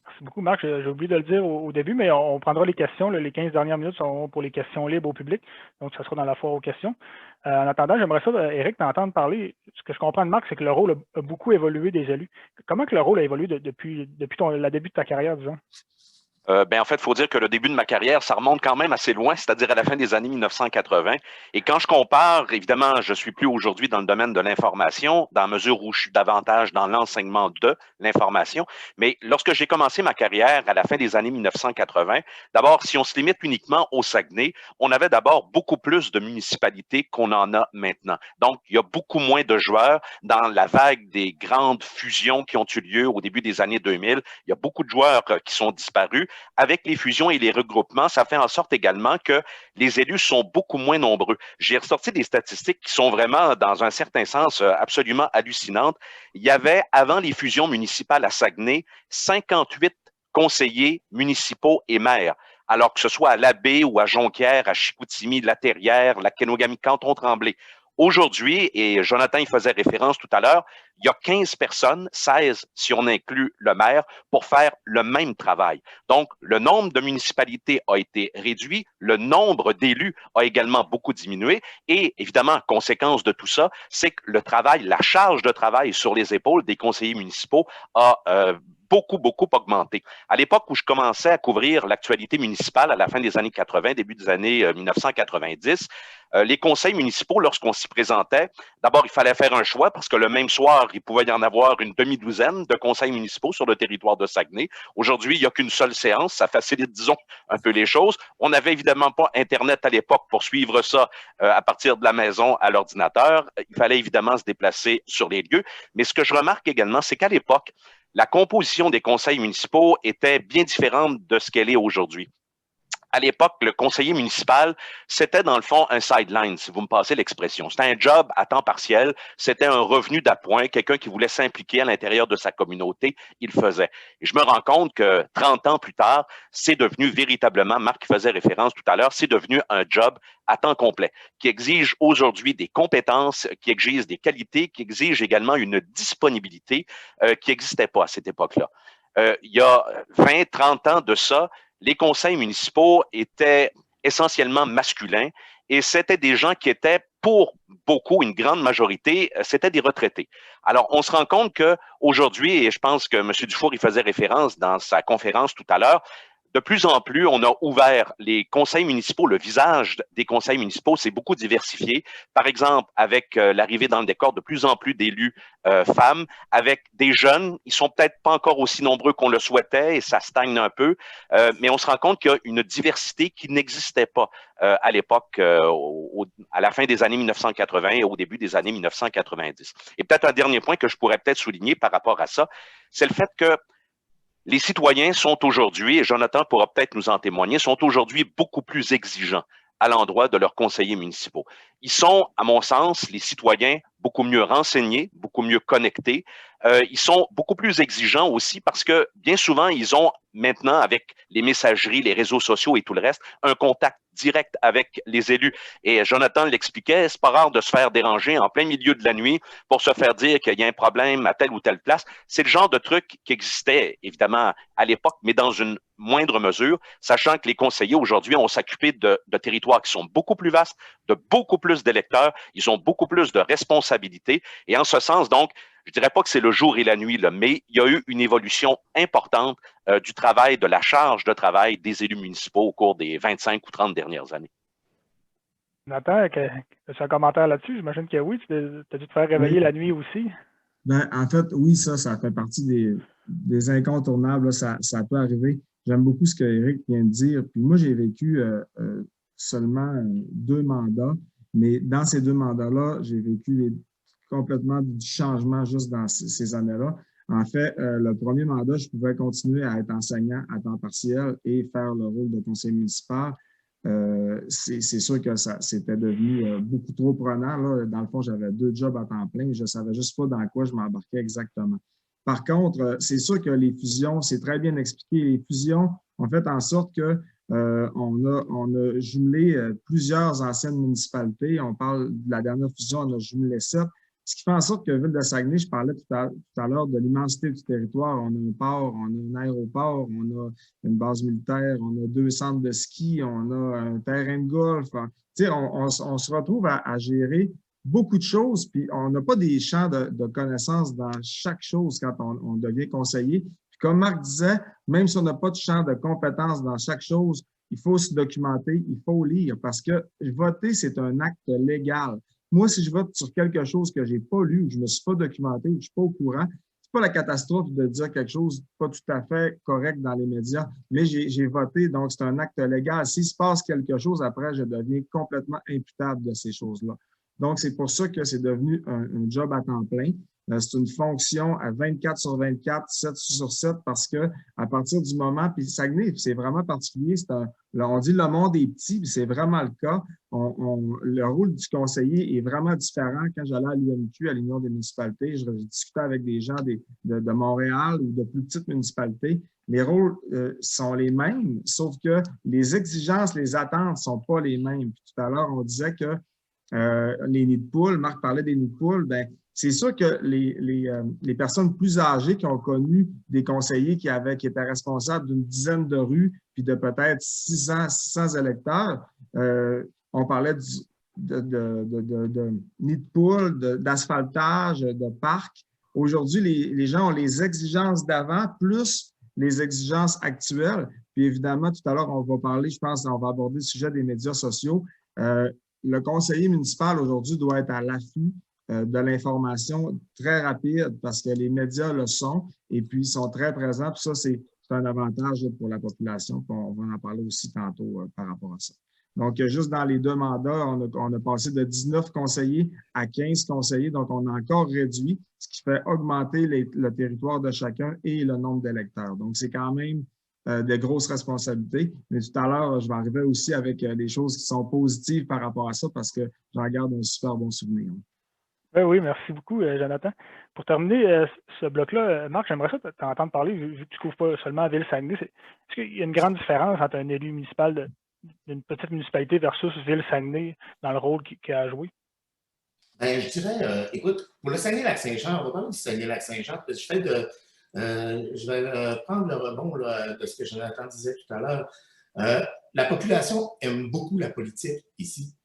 Merci beaucoup, Marc. J'ai oublié de le dire au début, mais on prendra les questions. Les 15 dernières minutes sont pour les questions libres au public. Donc, ça sera dans la foire aux questions. En attendant, j'aimerais ça, Éric, t'entendre parler. Ce que je comprends de Marc, c'est que le rôle a beaucoup évolué des élus. Comment que le rôle a évolué depuis le début de ta carrière, disons? En fait, il faut dire que le début de ma carrière, ça remonte quand même assez loin, c'est-à-dire à la fin des années 1980. Et quand je compare, évidemment, je suis plus aujourd'hui dans le domaine de l'information, dans la mesure où je suis davantage dans l'enseignement de l'information. Mais lorsque j'ai commencé ma carrière à la fin des années 1980, d'abord, si on se limite uniquement au Saguenay, on avait d'abord beaucoup plus de municipalités qu'on en a maintenant. Donc, il y a beaucoup moins de joueurs dans la vague des grandes fusions qui ont eu lieu au début des années 2000. Il y a beaucoup de joueurs qui sont disparus. Avec les fusions et les regroupements, ça fait en sorte également que les élus sont beaucoup moins nombreux. J'ai ressorti des statistiques qui sont vraiment, dans un certain sens, absolument hallucinantes. Il y avait, avant les fusions municipales à Saguenay, 58 conseillers municipaux et maires. Alors que ce soit à Labbé ou à Jonquière, à Chicoutimi, La Terrière, la Kenogami, Canton-Tremblay. Aujourd'hui, et Jonathan y faisait référence tout à l'heure, il y a 15 personnes, 16 si on inclut le maire, pour faire le même travail. Donc, le nombre de municipalités a été réduit, le nombre d'élus a également beaucoup diminué et évidemment, conséquence de tout ça, c'est que le travail, la charge de travail sur les épaules des conseillers municipaux a beaucoup augmenté. À l'époque où je commençais à couvrir l'actualité municipale à la fin des années 80, début des années 1990, les conseils municipaux, lorsqu'on s'y présentait, d'abord, il fallait faire un choix parce que le même soir, il pouvait y en avoir une demi-douzaine de conseils municipaux sur le territoire de Saguenay. Aujourd'hui, il n'y a qu'une seule séance. Ça facilite, disons, un peu les choses. On n'avait évidemment pas Internet à l'époque pour suivre ça à partir de la maison à l'ordinateur. Il fallait évidemment se déplacer sur les lieux. Mais ce que je remarque également, c'est qu'à l'époque, la composition des conseils municipaux était bien différente de ce qu'elle est aujourd'hui. À l'époque, le conseiller municipal, c'était dans le fond un sideline, si vous me passez l'expression. C'était un job à temps partiel, c'était un revenu d'appoint, quelqu'un qui voulait s'impliquer à l'intérieur de sa communauté, il le faisait. Et je me rends compte que 30 ans plus tard, c'est devenu véritablement, Marc faisait référence tout à l'heure, c'est devenu un job à temps complet, qui exige aujourd'hui des compétences, qui exige des qualités, qui exige également une disponibilité qui n'existait pas à cette époque-là. Il y a 20, 30 ans de ça, les conseils municipaux étaient essentiellement masculins et c'était des gens qui étaient, pour beaucoup, une grande majorité, c'était des retraités. Alors, on se rend compte qu'aujourd'hui, et je pense que M. Dufour y faisait référence dans sa conférence tout à l'heure, de plus en plus, on a ouvert les conseils municipaux, le visage des conseils municipaux s'est beaucoup diversifié. Par exemple, avec l'arrivée dans le décor de plus en plus d'élus femmes, avec des jeunes, ils sont peut-être pas encore aussi nombreux qu'on le souhaitait et ça stagne un peu, mais on se rend compte qu'il y a une diversité qui n'existait pas à l'époque, à la fin des années 1980 et au début des années 1990. Et peut-être un dernier point que je pourrais peut-être souligner par rapport à ça, c'est le fait que les citoyens sont aujourd'hui, et Jonathan pourra peut-être nous en témoigner, sont aujourd'hui beaucoup plus exigeants à l'endroit de leurs conseillers municipaux. Ils sont, à mon sens, les citoyens beaucoup mieux renseignés, beaucoup mieux connectés. Ils sont beaucoup plus exigeants aussi parce que bien souvent, ils ont maintenant, avec les messageries, les réseaux sociaux et tout le reste, un contact direct avec les élus. Et Jonathan l'expliquait, c'est pas rare de se faire déranger en plein milieu de la nuit pour se faire dire qu'il y a un problème à telle ou telle place. C'est le genre de truc qui existait, évidemment, à l'époque, mais dans une moindre mesure, sachant que les conseillers aujourd'hui ont s'occuper de territoires qui sont beaucoup plus vastes, de beaucoup plus d'électeurs, ils ont beaucoup plus de responsabilités. Et en ce sens, donc, je dirais pas que c'est le jour et la nuit, là, mais il y a eu une évolution importante du travail, de la charge de travail des élus municipaux au cours des 25 ou 30 dernières années. Nathan, as-tu un commentaire là-dessus? J'imagine que oui. Tu as dû te faire réveiller la nuit aussi. Ben, en fait, oui, ça fait partie des incontournables. Là, ça peut arriver. J'aime beaucoup ce qu'Éric vient de dire. Puis moi, j'ai vécu seulement 2 mandats, mais dans ces 2 mandats-là, j'ai vécu complètement du changement juste dans ces années-là. En fait, le premier mandat, je pouvais continuer à être enseignant à temps partiel et faire le rôle de conseiller municipal. C'est sûr que c'était devenu beaucoup trop prenant. Là. Dans le fond, j'avais 2 jobs à temps plein et je ne savais juste pas dans quoi je m'embarquais exactement. Par contre, c'est sûr que les fusions, c'est très bien expliqué, les fusions ont fait en sorte que On a jumelé plusieurs anciennes municipalités. On parle de la dernière fusion, on a jumelé 7. Ce qui fait en sorte que Ville de Saguenay, je parlais tout à l'heure de l'immensité du territoire. On a un port, on a un aéroport, on a une base militaire, on a 2 centres de ski, on a un terrain de golf. On se retrouve à gérer beaucoup de choses, puis on n'a pas des champs de connaissances dans chaque chose quand on devient conseiller. Puis comme Marc disait, même si on n'a pas de champ de compétences dans chaque chose, il faut se documenter, il faut lire, parce que voter, c'est un acte légal. Moi, si je vote sur quelque chose que j'ai pas lu, ou que je me suis pas documenté, ou que je suis pas au courant, c'est pas la catastrophe de dire quelque chose pas tout à fait correct dans les médias, mais j'ai voté, donc c'est un acte légal. S'il se passe quelque chose après, je deviens complètement imputable de ces choses-là. Donc, c'est pour ça que c'est devenu un job à temps plein. C'est une fonction à 24 sur 24, 7 sur 7, parce que à partir du moment, puis Saguenay, c'est vraiment particulier, on dit le monde est petit, puis c'est vraiment le cas. Le rôle du conseiller est vraiment différent. Quand j'allais à l'UMQ, à l'Union des municipalités, je discutais avec des gens de Montréal ou de plus petites municipalités. Les rôles sont les mêmes, sauf que les exigences, les attentes ne sont pas les mêmes. Puis tout à l'heure, on disait que les nids de poules, Marc parlait des nids de poules, bien, c'est sûr que les personnes plus âgées qui ont connu des conseillers qui étaient responsables d'une dizaine de rues, puis de peut-être 600 électeurs, on parlait de nids de poules, d'asphaltage, de parcs. Aujourd'hui, les gens ont les exigences d'avant plus les exigences actuelles. Puis évidemment, tout à l'heure, on va parler, je pense, on va aborder le sujet des médias sociaux. Le conseiller municipal aujourd'hui doit être à l'affût de l'information très rapide parce que les médias le sont et puis ils sont très présents. Puis ça, c'est un avantage pour la population. Puis on va en parler aussi tantôt par rapport à ça. Donc, juste dans les 2 mandats, on a passé de 19 conseillers à 15 conseillers. Donc, on a encore réduit, ce qui fait augmenter le territoire de chacun et le nombre d'électeurs. Donc, c'est quand même de grosses responsabilités. Mais tout à l'heure, je vais arriver aussi avec des choses qui sont positives par rapport à ça parce que j'en garde un super bon souvenir. Oui, merci beaucoup, Jonathan. Pour terminer ce bloc-là, Marc, j'aimerais ça t'entendre parler, vu que tu ne couvres pas seulement la Ville-Saguenay. Est-ce qu'il y a une grande différence entre un élu municipal d'une petite municipalité versus Ville-Saguenay dans le rôle qu'il a joué? Ben, je dirais, écoute, pour le Saguenay-Lac-Saint-Jean, on va parler du Saguenay-Lac-Saint-Jean, parce que je vais prendre le rebond là, de ce que Jonathan disait tout à l'heure. La population aime beaucoup la politique ici.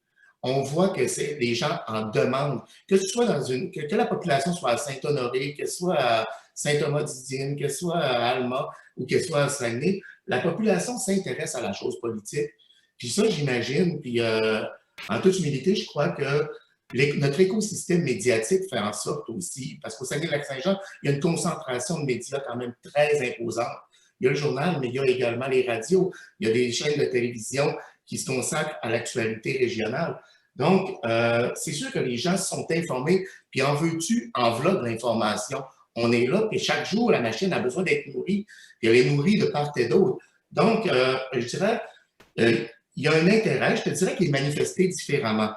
On voit que les gens en demandent, que ce soit que la population soit à Saint-Honoré, que ce soit à Saint-Thomas-d'Idigne, que ce soit à Alma ou que ce soit à Saguenay, la population s'intéresse à la chose politique. Puis ça, j'imagine, puis en toute humilité, je crois que notre écosystème médiatique fait en sorte aussi, parce qu'au Saguenay-Lac-Saint-Jean, il y a une concentration de médias quand même très imposante. Il y a le journal, mais il y a également les radios, il y a des chaînes de télévision qui se consacrent à l'actualité régionale. Donc, c'est sûr que les gens se sont informés, puis en veux-tu, en v'là de l'information. On est là, et chaque jour, la machine a besoin d'être nourrie, puis elle est nourrie de part et d'autre. Donc, je dirais, il y a un intérêt, je te dirais qu'il est manifesté différemment.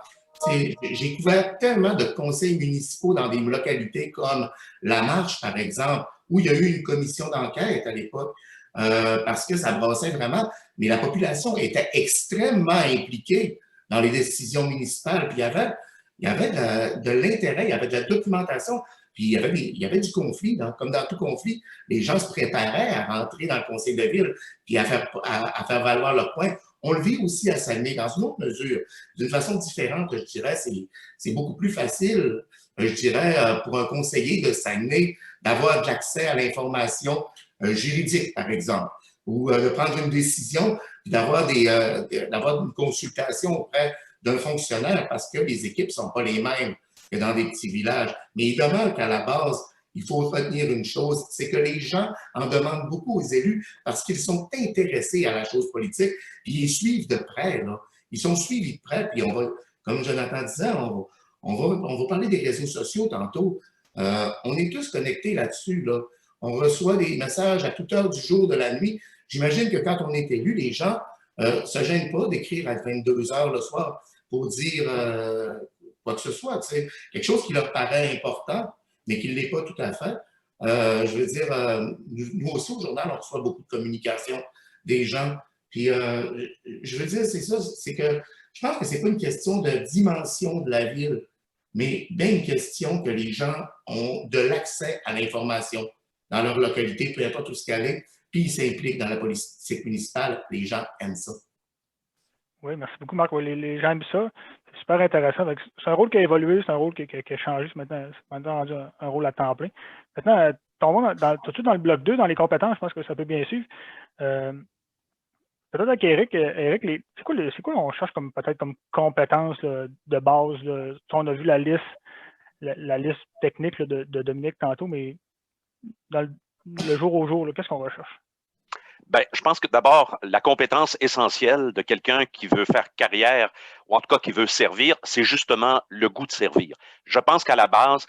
J'ai couvert tellement de conseils municipaux dans des localités comme La Marche, par exemple, où il y a eu une commission d'enquête à l'époque, parce que ça brassait vraiment, mais la population était extrêmement impliquée dans les décisions municipales. Puis il y avait de l'intérêt, il y avait de la documentation, puis il y avait du conflit. Donc, comme dans tout conflit, les gens se préparaient à rentrer dans le conseil de ville, puis à faire valoir leur point. On le vit aussi à Saguenay dans une autre mesure, d'une façon différente, je dirais. C'est beaucoup plus facile, je dirais, pour un conseiller de Saguenay d'avoir de l'accès à l'information juridique, par exemple, ou de prendre une décision, puis d'avoir une consultation auprès d'un fonctionnaire parce que les équipes ne sont pas les mêmes que dans des petits villages. Mais il demeure qu'à la base, il faut retenir une chose, c'est que les gens en demandent beaucoup aux élus parce qu'ils sont intéressés à la chose politique, puis ils suivent de près, là. Ils sont suivis de près, puis on va, comme Jonathan disait, on va parler des réseaux sociaux tantôt. On est tous connectés là-dessus, là. On reçoit des messages à toute heure du jour, de la nuit. J'imagine que quand on est élu, les gens ne se gênent pas d'écrire à 22 heures le soir pour dire quoi que ce soit, tu sais, quelque chose qui leur paraît important, mais qui ne l'est pas tout à fait. Je veux dire, nous aussi, au journal, on reçoit beaucoup de communications des gens Puis, je veux dire, c'est ça, c'est que je pense que c'est pas une question de dimension de la ville, mais bien une question que les gens ont de l'accès à l'information dans leur localité, peu importe où ce qu'elle est, puis ils s'impliquent dans la politique municipale. Les gens aiment ça. Oui, merci beaucoup, Marc. Oui, les gens aiment ça. C'est super intéressant. C'est un rôle qui a évolué, c'est un rôle qui a changé. C'est maintenant rendu un rôle à temps plein. Maintenant, tombons tout de suite dans le bloc 2, dans les compétences, je pense que ça peut bien suivre. Peut-être avec Éric, c'est quoi on cherche peut-être comme compétences là, de base? Là. On a vu la liste technique là, de Dominique tantôt, mais dans le jour au jour, qu'est-ce qu'on recherche? Ben, je pense que d'abord, la compétence essentielle de quelqu'un qui veut faire carrière, ou en tout cas qui veut servir, c'est justement le goût de servir. Je pense qu'à la base,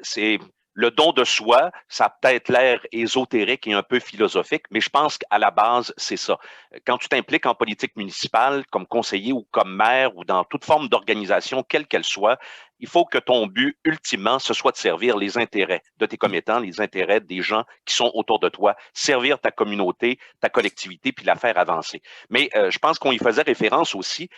c'est le don de soi, ça a peut-être l'air ésotérique et un peu philosophique, mais je pense qu'à la base, c'est ça. Quand tu t'impliques en politique municipale, comme conseiller ou comme maire ou dans toute forme d'organisation, quelle qu'elle soit, il faut que ton but, ultimement, ce soit de servir les intérêts de tes commettants, les intérêts des gens qui sont autour de toi, servir ta communauté, ta collectivité, puis la faire avancer. Mais je pense qu'on y faisait référence aussi,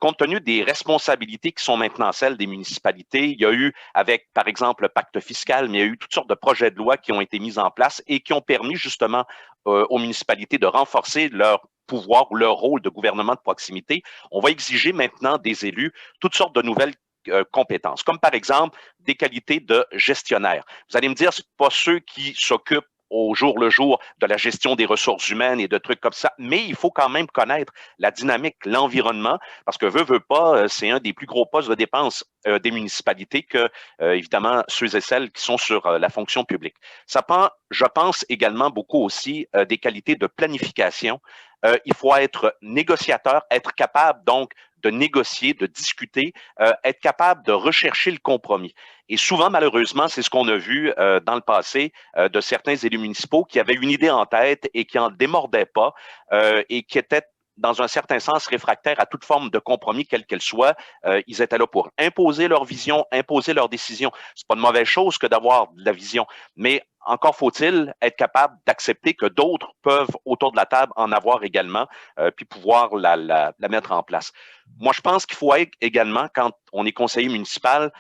compte tenu des responsabilités qui sont maintenant celles des municipalités. Il y a eu, avec, par exemple, le pacte fiscal, mais il y a eu toutes sortes de projets de loi qui ont été mis en place et qui ont permis justement aux municipalités de renforcer leur pouvoir ou leur rôle de gouvernement de proximité. On va exiger maintenant des élus toutes sortes de nouvelles compétences, comme par exemple des qualités de gestionnaire. Vous allez me dire, c'est pas ceux qui s'occupent au jour le jour de la gestion des ressources humaines et de trucs comme ça, mais il faut quand même connaître la dynamique, l'environnement, parce que veut pas, c'est un des plus gros postes de dépenses des municipalités que, évidemment, ceux et celles qui sont sur la fonction publique. Ça prend, je pense, également beaucoup aussi des qualités de planification. Il faut être négociateur, être capable donc de négocier, de discuter, être capable de rechercher le compromis. Et souvent, malheureusement, c'est ce qu'on a vu dans le passé de certains élus municipaux qui avaient une idée en tête et qui en démordaient pas et qui étaient dans un certain sens réfractaires à toute forme de compromis, quelle qu'elle soit. Ils étaient là pour imposer leur vision, imposer leurs décisions. C'est pas une mauvaise chose que d'avoir de la vision, mais encore faut-il être capable d'accepter que d'autres peuvent, autour de la table, en avoir également, puis pouvoir la mettre en place. Moi, je pense qu'il faut être également, quand on est conseiller municipal,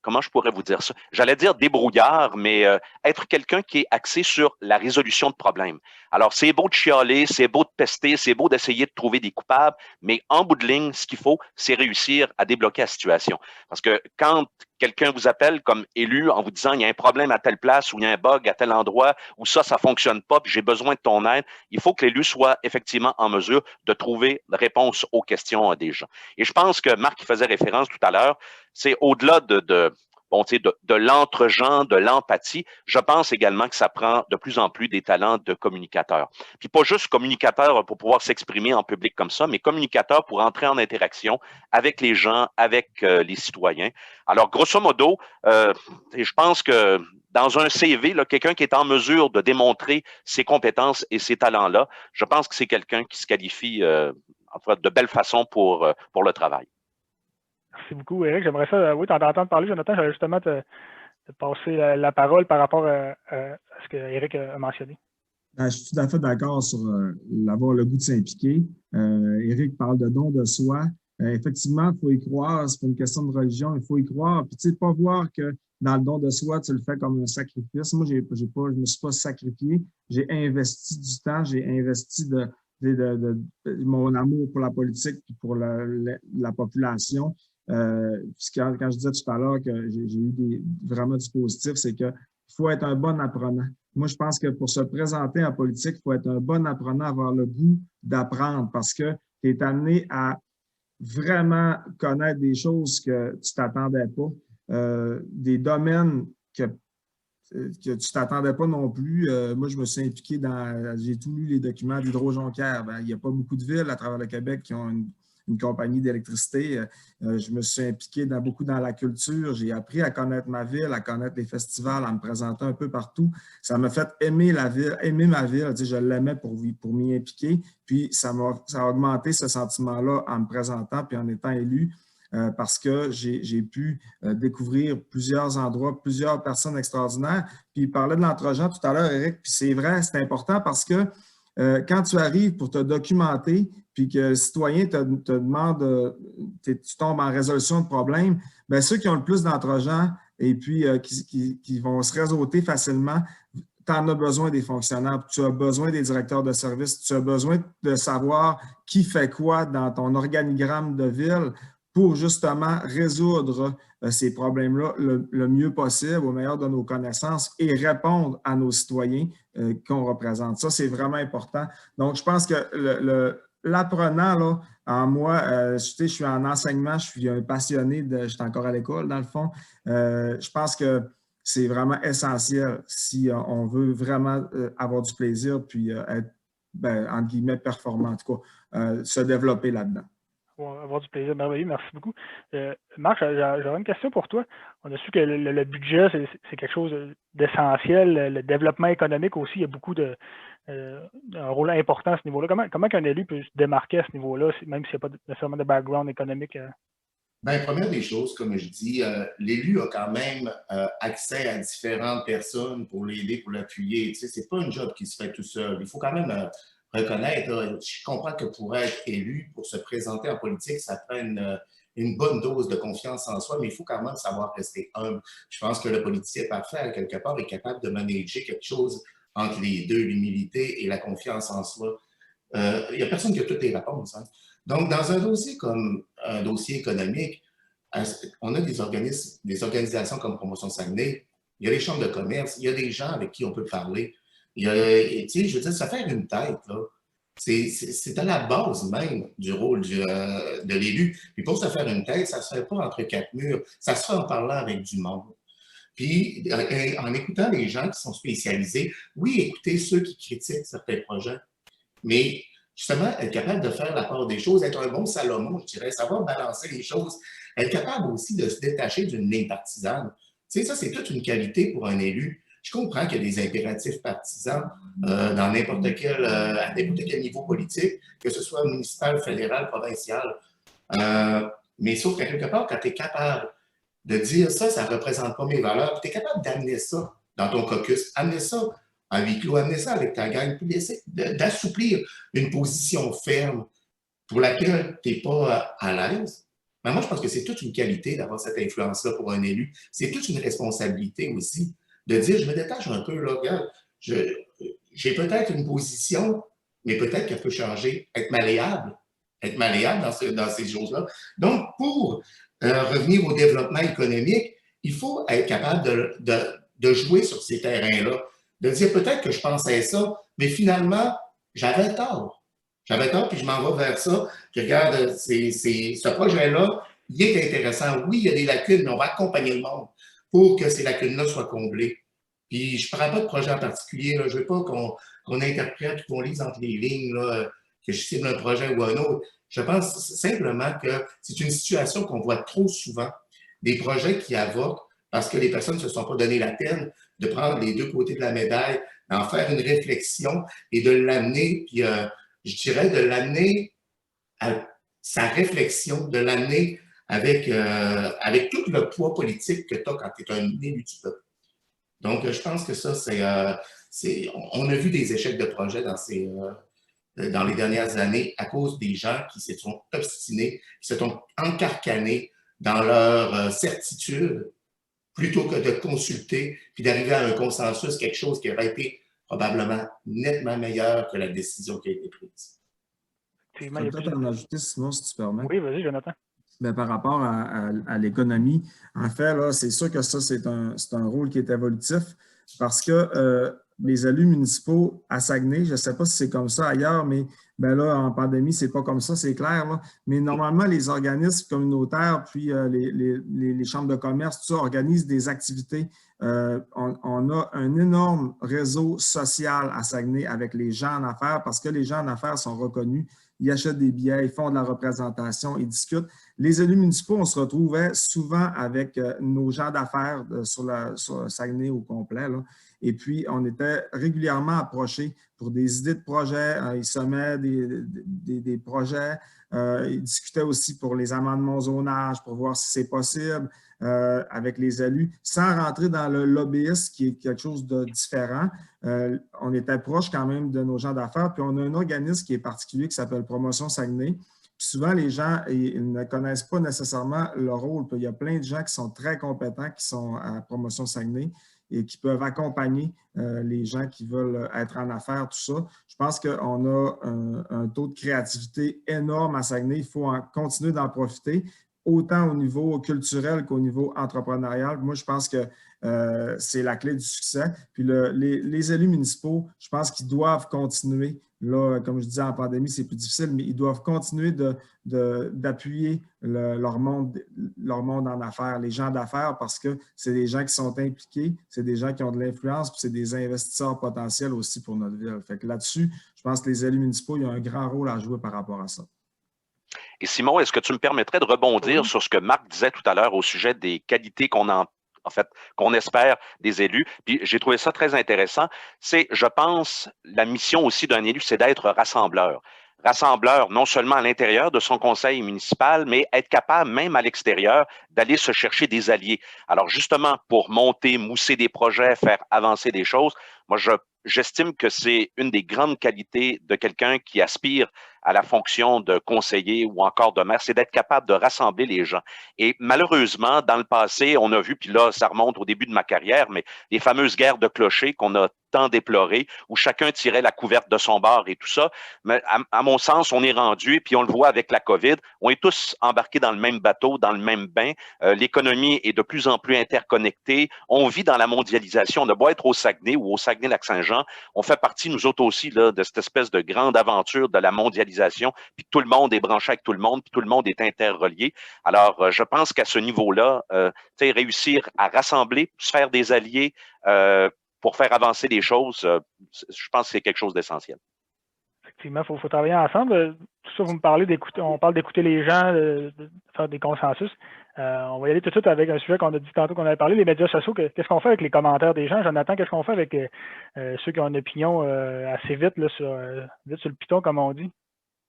comment je pourrais vous dire ça? J'allais dire débrouillard, mais être quelqu'un qui est axé sur la résolution de problèmes. Alors, c'est beau de chialer, c'est beau de pester, c'est beau d'essayer de trouver des coupables, mais en bout de ligne, ce qu'il faut, c'est réussir à débloquer la situation. Parce que quand quelqu'un vous appelle comme élu en vous disant il y a un problème à telle place ou il y a un bug à tel endroit ou ça fonctionne pas puis j'ai besoin de ton aide, il faut que l'élu soit effectivement en mesure de trouver réponse aux questions des gens. Et je pense que Marc faisait référence tout à l'heure, c'est au-delà de l'entre-gens, de l'empathie, je pense également que ça prend de plus en plus des talents de communicateurs. Puis pas juste communicateurs pour pouvoir s'exprimer en public comme ça, mais communicateurs pour entrer en interaction avec les gens, avec les citoyens. Alors, grosso modo, je pense que dans un CV, quelqu'un qui est en mesure de démontrer ses compétences et ses talents-là, je pense que c'est quelqu'un qui se qualifie en fait, de belle façon pour le travail. Merci beaucoup, Éric. J'aimerais ça, oui, t'entendre parler, Jonathan. J'allais justement te passer la parole par rapport à ce que Éric a mentionné. Je suis tout à fait d'accord sur avoir le goût de s'impliquer. Éric parle de don de soi. Effectivement, il faut y croire. C'est pas une question de religion. Il faut y croire. Puis, tu sais, pas voir que dans le don de soi, tu le fais comme un sacrifice. Moi, je me suis pas sacrifié. J'ai investi du temps. J'ai investi de mon amour pour la politique et pour la population. Quand je disais tout à l'heure que j'ai eu vraiment du positif, c'est qu'il faut être un bon apprenant. Moi, je pense que pour se présenter en politique, il faut être un bon apprenant, avoir le goût d'apprendre parce que tu es amené à vraiment connaître des choses que tu t'attendais pas, des domaines que tu t'attendais pas non plus. Moi, je me suis impliqué j'ai tout lu les documents d'Hydro-Jonquière. Il n'y a pas beaucoup de villes à travers le Québec qui ont une compagnie d'électricité. Je me suis impliqué beaucoup dans la culture. J'ai appris à connaître ma ville, à connaître les festivals, à me présenter un peu partout. Ça m'a fait aimer la ville, aimer ma ville. Je l'aimais pour m'y impliquer. Puis, ça a augmenté ce sentiment-là en me présentant puis en étant élu. Parce que j'ai pu découvrir plusieurs endroits, plusieurs personnes extraordinaires. Puis il parlait de l'entre-gens tout à l'heure, Éric, puis c'est vrai, c'est important parce que quand tu arrives pour te documenter, puis que le citoyen te demande, tu tombes en résolution de problème, bien, ceux qui ont le plus d'entre-gens et puis qui vont se réseauter facilement, tu en as besoin des fonctionnaires, tu as besoin des directeurs de service, tu as besoin de savoir qui fait quoi dans ton organigramme de ville pour justement résoudre ces problèmes-là le mieux possible, au meilleur de nos connaissances et répondre à nos citoyens qu'on représente. Ça, c'est vraiment important. Donc, je pense que l'apprenant, là, en moi, je suis en enseignement, je suis un passionné, je suis encore à l'école, dans le fond. Je pense que c'est vraiment essentiel si on veut vraiment avoir du plaisir puis être, entre guillemets, performant, en tout cas, se développer là-dedans. Avoir du plaisir, merveilleux, merci beaucoup. Marc, j'aurais une question pour toi. On a su que le budget, c'est quelque chose d'essentiel. Le développement économique aussi, il y a beaucoup un rôle important à ce niveau-là. Comment qu'un élu peut se démarquer à ce niveau-là, même s'il n'y a pas nécessairement de background économique? Bien, première des choses, comme je dis, l'élu a quand même accès à différentes personnes pour l'aider, pour l'appuyer. Tu sais, c'est pas un job qui se fait tout seul. Il faut quand même reconnaître, je comprends que pour être élu, pour se présenter en politique, ça prend une bonne dose de confiance en soi, mais il faut quand même savoir rester humble. Je pense que le politicien parfait, quelque part, est capable de manager quelque chose entre les deux, l'humilité et la confiance en soi. Il n'y a personne qui a toutes les réponses. Hein. Donc, dans un dossier comme un dossier économique, on a des organisations comme Promotion Saguenay, il y a les chambres de commerce, il y a des gens avec qui on peut parler. Tu sais, je veux dire, se faire une tête, là, c'est à la base même du rôle de l'élu. Puis pour se faire une tête, ça ne se fait pas entre quatre murs, ça se fait en parlant avec du monde. Puis en écoutant les gens qui sont spécialisés, oui, écouter ceux qui critiquent certains projets, mais justement, être capable de faire la part des choses, être un bon Salomon, je dirais, savoir balancer les choses, être capable aussi de se détacher d'une ligne partisane. Tu sais, ça, c'est toute une qualité pour un élu. Je comprends qu'il y a des impératifs partisans dans à n'importe quel niveau politique, que ce soit municipal, fédéral, provincial. Mais sauf qu'à quelque part, quand tu es capable de dire ça ne représente pas mes valeurs, tu es capable d'amener ça dans ton caucus, amener ça en huis clos, amener ça avec ta gang, puis essayer d'assouplir une position ferme pour laquelle tu n'es pas à l'aise. Mais moi, je pense que c'est toute une qualité d'avoir cette influence-là pour un élu. C'est toute une responsabilité aussi de dire, je me détache un peu, là, regarde, j'ai peut-être une position, mais peut-être qu'elle peut changer, être malléable dans ces choses-là. Donc, pour revenir au développement économique, il faut être capable de jouer sur ces terrains-là, de dire peut-être que je pensais ça, mais finalement, j'avais tort. J'avais tort, puis je m'en vais vers ça. Puis regarde, ce projet-là, il est intéressant. Oui, il y a des lacunes, mais on va accompagner le monde pour que ces lacunes-là soient comblées. Puis je ne parle pas de projet en particulier. Là. Je ne veux pas qu'on interprète ou qu'on lise entre les lignes, là, que je cible un projet ou un autre. Je pense simplement que c'est une situation qu'on voit trop souvent. Des projets qui avortent parce que les personnes ne se sont pas donné la peine de prendre les deux côtés de la médaille, d'en faire une réflexion et de l'amener, puis je dirais de l'amener à sa réflexion, de l'amener avec tout le poids politique que tu as quand tu es un élu du peuple. Donc, je pense que ça, on a vu des échecs de projets dans les dernières années à cause des gens qui se sont obstinés, qui se sont encarcanés dans leur certitude plutôt que de consulter puis d'arriver à un consensus, quelque chose qui aurait été probablement nettement meilleur que la décision qui a été prise. Je peux peut-être en ajouter, sinon, si tu permets. Oui, vas-y, Jonathan. Bien, par rapport à l'économie, en fait, là, c'est sûr que ça, c'est un rôle qui est évolutif parce que les élus municipaux à Saguenay, je ne sais pas si c'est comme ça ailleurs, mais ben là, en pandémie, ce n'est pas comme ça, c'est clair. Là. Mais normalement, les organismes communautaires, puis les chambres de commerce, tout ça, organisent des activités. On a un énorme réseau social à Saguenay avec les gens en affaires parce que les gens en affaires sont reconnus. Ils achètent des billets, ils font de la représentation, ils discutent. Les élus municipaux, on se retrouvait souvent avec nos gens d'affaires sur Saguenay au complet. Là. Et puis, on était régulièrement approchés pour des idées de projets. Ils sommaient des projets. Ils discutaient aussi pour les amendements au zonage, pour voir si c'est possible. avec les élus, sans rentrer dans le lobbyisme qui est quelque chose de différent. On était proche quand même de nos gens d'affaires, puis on a un organisme qui est particulier qui s'appelle Promotion Saguenay. Puis souvent, les gens ils ne connaissent pas nécessairement leur rôle. Puis il y a plein de gens qui sont très compétents, qui sont à Promotion Saguenay et qui peuvent accompagner les gens qui veulent être en affaires, tout ça. Je pense qu'on a un taux de créativité énorme à Saguenay. Il faut continuer d'en profiter, autant au niveau culturel qu'au niveau entrepreneurial. Moi, je pense que c'est la clé du succès. Puis les élus municipaux, je pense qu'ils doivent continuer. Là, comme je disais, en pandémie, c'est plus difficile, mais ils doivent continuer d'appuyer leur monde en affaires, les gens d'affaires, parce que c'est des gens qui sont impliqués, c'est des gens qui ont de l'influence, puis c'est des investisseurs potentiels aussi pour notre ville. Fait que là-dessus, je pense que les élus municipaux, il y a un grand rôle à jouer par rapport à ça. Et Simon, est-ce que tu me permettrais de rebondir sur ce que Marc disait tout à l'heure au sujet des qualités qu'on espère des élus? Puis j'ai trouvé ça très intéressant. Je pense, la mission aussi d'un élu, c'est d'être rassembleur. Rassembleur non seulement à l'intérieur de son conseil municipal, mais être capable, même à l'extérieur, d'aller se chercher des alliés. Alors justement, pour mousser des projets, faire avancer des choses, moi, j'estime que c'est une des grandes qualités de quelqu'un qui aspire à la fonction de conseiller ou encore de maire, c'est d'être capable de rassembler les gens. Et malheureusement, dans le passé, on a vu, puis là, ça remonte au début de ma carrière, mais les fameuses guerres de clochers qu'on a tant déplorées, où chacun tirait la couverte de son bord et tout ça. Mais à mon sens, on est rendu, puis on le voit avec la COVID, on est tous embarqués dans le même bateau, dans le même bain. L'économie est de plus en plus interconnectée. On vit dans la mondialisation. On a beau être au Saguenay ou au Saguenay-Lac-Saint-Jean, on fait partie, nous autres aussi, là, de cette espèce de grande aventure de la mondialisation, puis tout le monde est branché avec tout le monde, puis tout le monde est interrelié. Alors, je pense qu'à ce niveau-là, réussir à rassembler, se faire des alliés pour faire avancer les choses, je pense que c'est quelque chose d'essentiel. Effectivement, il faut travailler ensemble. Tout ça, vous me parlez d'écouter, on parle d'écouter les gens, de faire des consensus. On va y aller tout de suite avec un sujet qu'on a dit tantôt qu'on avait parlé, les médias sociaux. Qu'est-ce qu'on fait avec les commentaires des gens? Jonathan, qu'est-ce qu'on fait avec ceux qui ont une opinion assez vite, là, sur le piton, comme on dit?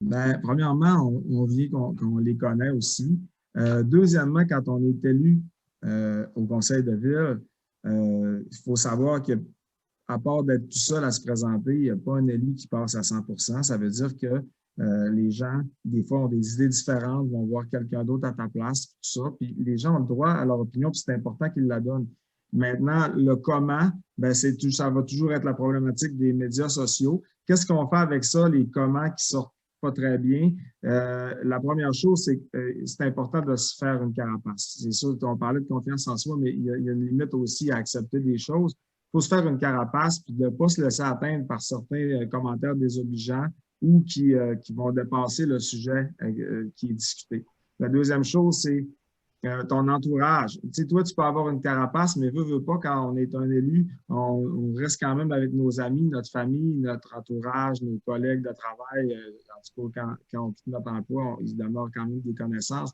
Bien, premièrement, on vit qu'on les connaît aussi. Deuxièmement, quand on est élu au conseil de ville, il faut savoir qu'à part d'être tout seul à se présenter, il n'y a pas un élu qui passe à 100%. Ça veut dire que les gens, des fois, ont des idées différentes, vont voir quelqu'un d'autre à ta place, tout ça. Puis les gens ont le droit à leur opinion, puis c'est important qu'ils la donnent. Maintenant, le comment, ben ça va toujours être la problématique des médias sociaux. Qu'est-ce qu'on fait avec ça, les comment qui sortent pas très bien? La première chose, c'est que c'est important de se faire une carapace. C'est sûr qu'on parlait de confiance en soi, mais il y a une limite aussi à accepter des choses. Il faut se faire une carapace puis de ne pas se laisser atteindre par certains commentaires désobligeants ou qui vont dépasser le sujet qui est discuté. La deuxième chose, c'est ton entourage. Tu sais, toi, tu peux avoir une carapace, mais veux pas, quand on est un élu, on reste quand même avec nos amis, notre famille, notre entourage, nos collègues de travail. En tout cas, quand on quitte notre emploi, ils demeurent quand même des connaissances.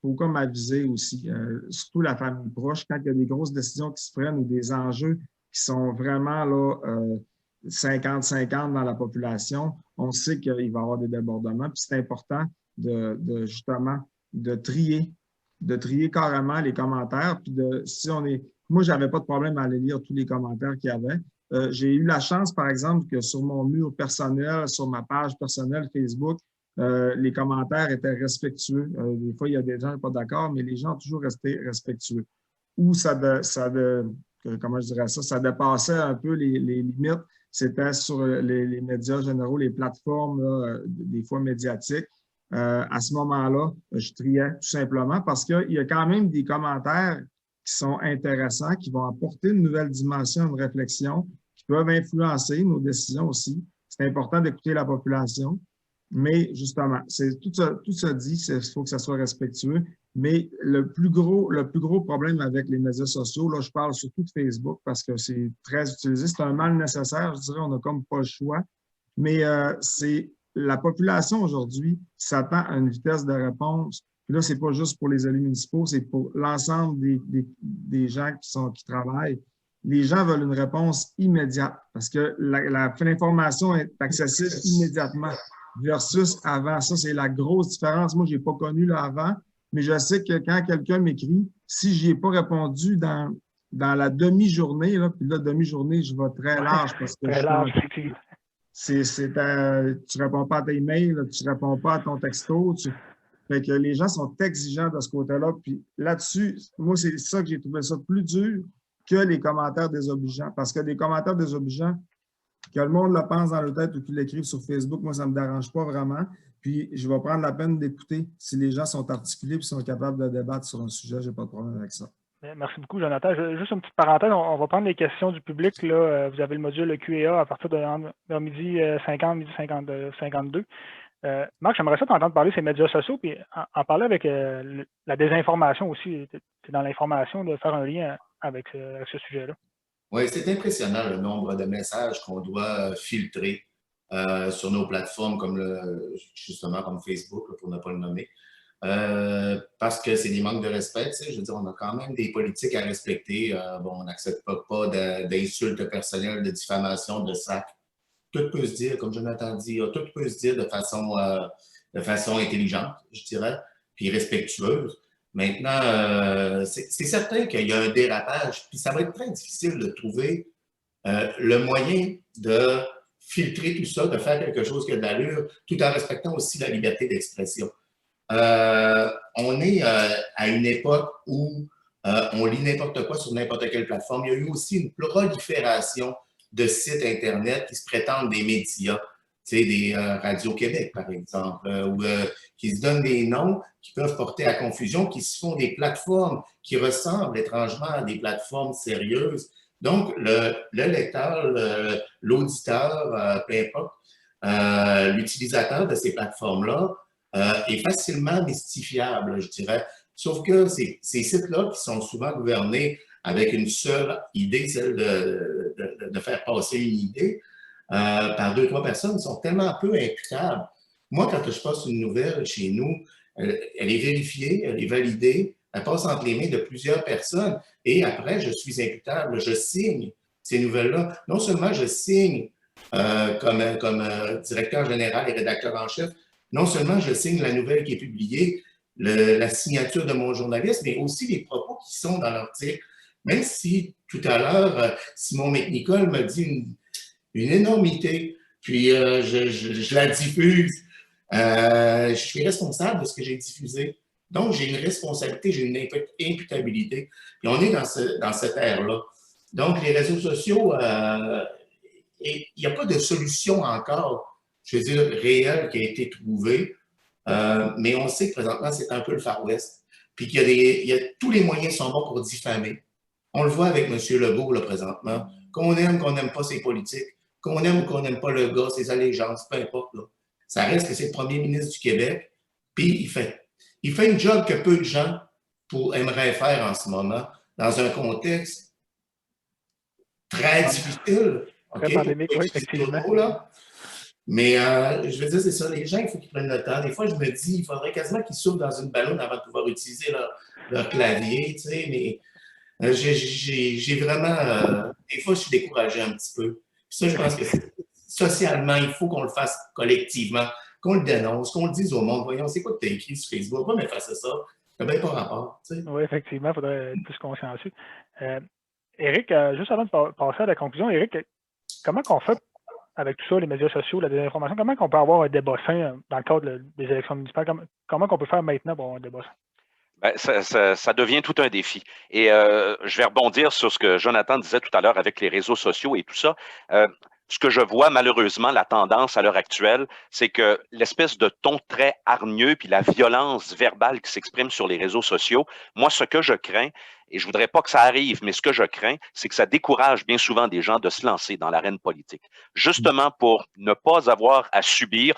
Faut comme aviser aussi, surtout la famille proche, quand il y a des grosses décisions qui se prennent ou des enjeux qui sont vraiment là 50-50 dans la population, on sait qu'il va y avoir des débordements. Puis c'est important justement de trier carrément les commentaires. Puis moi, je n'avais pas de problème à aller lire tous les commentaires qu'il y avait. J'ai eu la chance, par exemple, que sur mon mur personnel, sur ma page personnelle Facebook, les commentaires étaient respectueux. Des fois, il y a des gens qui ne sont pas d'accord, mais les gens ont toujours resté respectueux. Ou comment je dirais ça, ça dépassait un peu les limites. C'était sur les médias généraux, les plateformes, là, des fois médiatiques. À ce moment-là, je triais tout simplement parce qu'il y a quand même des commentaires qui sont intéressants, qui vont apporter une nouvelle dimension, une réflexion, qui peuvent influencer nos décisions aussi. C'est important d'écouter la population. Mais justement, tout ça dit, il faut que ça soit respectueux. Mais le plus gros problème avec les médias sociaux, là, je parle surtout de Facebook parce que c'est très utilisé. C'est un mal nécessaire, je dirais, on n'a comme pas le choix. Mais c'est la population aujourd'hui s'attend à une vitesse de réponse. Puis là, c'est pas juste pour les élus municipaux, c'est pour l'ensemble des gens qui travaillent. Les gens veulent une réponse immédiate parce que l'information est accessible immédiatement. Versus avant. Ça, c'est la grosse différence. Moi, je n'ai pas connu là avant, mais je sais que quand quelqu'un m'écrit, si je n'y ai pas répondu dans la demi-journée, là, puis là, demi-journée, je vais très large parce que Très large, effectivement. tu ne réponds pas à tes mails, tu ne réponds pas à ton texto. Fait que les gens sont exigeants de ce côté-là. Puis là-dessus, moi, c'est ça que j'ai trouvé ça plus dur que les commentaires désobligeants. Parce que des commentaires désobligeants, que le monde le pense dans le tête ou qu'il l'écrive sur Facebook, moi, ça ne me dérange pas vraiment. Puis je vais prendre la peine d'écouter si les gens sont articulés et sont capables de débattre sur un sujet. Je n'ai pas de problème avec ça. Merci beaucoup, Jonathan. Juste une petite parenthèse, on va prendre les questions du public. Là. Vous avez le module Q&A à partir de midi 50, midi 52. Marc, j'aimerais ça t'entendre parler de ces médias sociaux, puis en parler avec la désinformation aussi. C'est dans l'information de faire un lien avec ce sujet-là. Oui, c'est impressionnant le nombre de messages qu'on doit filtrer sur nos plateformes, justement comme Facebook, pour ne pas le nommer. Parce que c'est des manques de respect, tu sais, je veux dire, on a quand même des politiques à respecter. On n'accepte pas d'insultes personnelles, de diffamation, de sac. Tout peut se dire, comme Jonathan dit, tout peut se dire de façon intelligente, je dirais, puis respectueuse. Maintenant, c'est certain qu'il y a un dérapage, puis ça va être très difficile de trouver le moyen de filtrer tout ça, de faire quelque chose qui a de l'allure, tout en respectant aussi la liberté d'expression. On est à une époque où on lit n'importe quoi sur n'importe quelle plateforme. Il y a eu aussi une prolifération de sites Internet qui se prétendent des médias, tu sais, des Radio-Québec, par exemple, ou qui se donnent des noms qui peuvent porter à confusion, qui se font des plateformes qui ressemblent étrangement à des plateformes sérieuses. Donc, le lecteur, l'auditeur, peu importe, l'utilisateur de ces plateformes-là est facilement mystifiable, je dirais. Sauf que ces sites-là, qui sont souvent gouvernés avec une seule idée, celle de faire passer une idée par 2-3 personnes, sont tellement peu imputables. Moi, quand je passe une nouvelle chez nous, elle est vérifiée, elle est validée, elle passe entre les mains de plusieurs personnes et après, je suis imputable. Je signe ces nouvelles-là. Non seulement je signe comme directeur général et rédacteur en chef, non seulement je signe la nouvelle qui est publiée, la signature de mon journaliste, mais aussi les propos qui sont dans l'article. Même si tout à l'heure, Simon McNicol me dit une énormité, puis je la diffuse, je suis responsable de ce que j'ai diffusé. Donc, j'ai une responsabilité, j'ai une imputabilité. Puis on est dans cette ère-là. Donc, les réseaux sociaux, il n'y a pas de solution encore, je veux dire, réelle qui a été trouvée. Mais on sait que présentement, c'est un peu le Far West. Puis tous les moyens sont bons pour diffamer. On le voit avec M. Legault, là, présentement. Qu'on aime, qu'on n'aime pas ses politiques, qu'on aime ou qu'on n'aime pas le gars, ses allégeances, peu importe. Là. Ça reste que c'est le premier ministre du Québec. Puis il fait une job que peu de gens aimeraient faire en ce moment, dans un contexte très difficile. Très pandémique, oui, effectivement. Là. Mais je veux dire, c'est ça, les gens, il faut qu'ils prennent le temps. Des fois, je me dis, il faudrait quasiment qu'ils souffrent dans une ballonne avant de pouvoir utiliser leur clavier, tu sais, mais j'ai vraiment... des fois, je suis découragé un petit peu. Puis ça, je pense que socialement, il faut qu'on le fasse collectivement, qu'on le dénonce, qu'on le dise au monde. Voyons, c'est quoi que tu as écrit sur Facebook? Va m'effacer ça. Ça n'a bien pas rapport, tu sais. Oui, effectivement, il faudrait être plus consciencieux. Éric, juste avant de passer à la conclusion, Éric, comment qu'on fait avec tout ça, les médias sociaux, la désinformation, comment on peut avoir un débat sain dans le cadre des élections municipales? Comment on peut faire maintenant pour avoir un débat sain? Ben, ça devient tout un défi. Et je vais rebondir sur ce que Jonathan disait tout à l'heure avec les réseaux sociaux et tout ça. Ce que je vois, malheureusement, la tendance à l'heure actuelle, c'est que l'espèce de ton très hargneux puis la violence verbale qui s'exprime sur les réseaux sociaux, moi, ce que je crains, et je voudrais pas que ça arrive, mais ce que je crains, c'est que ça décourage bien souvent des gens de se lancer dans l'arène politique. Justement pour ne pas avoir à subir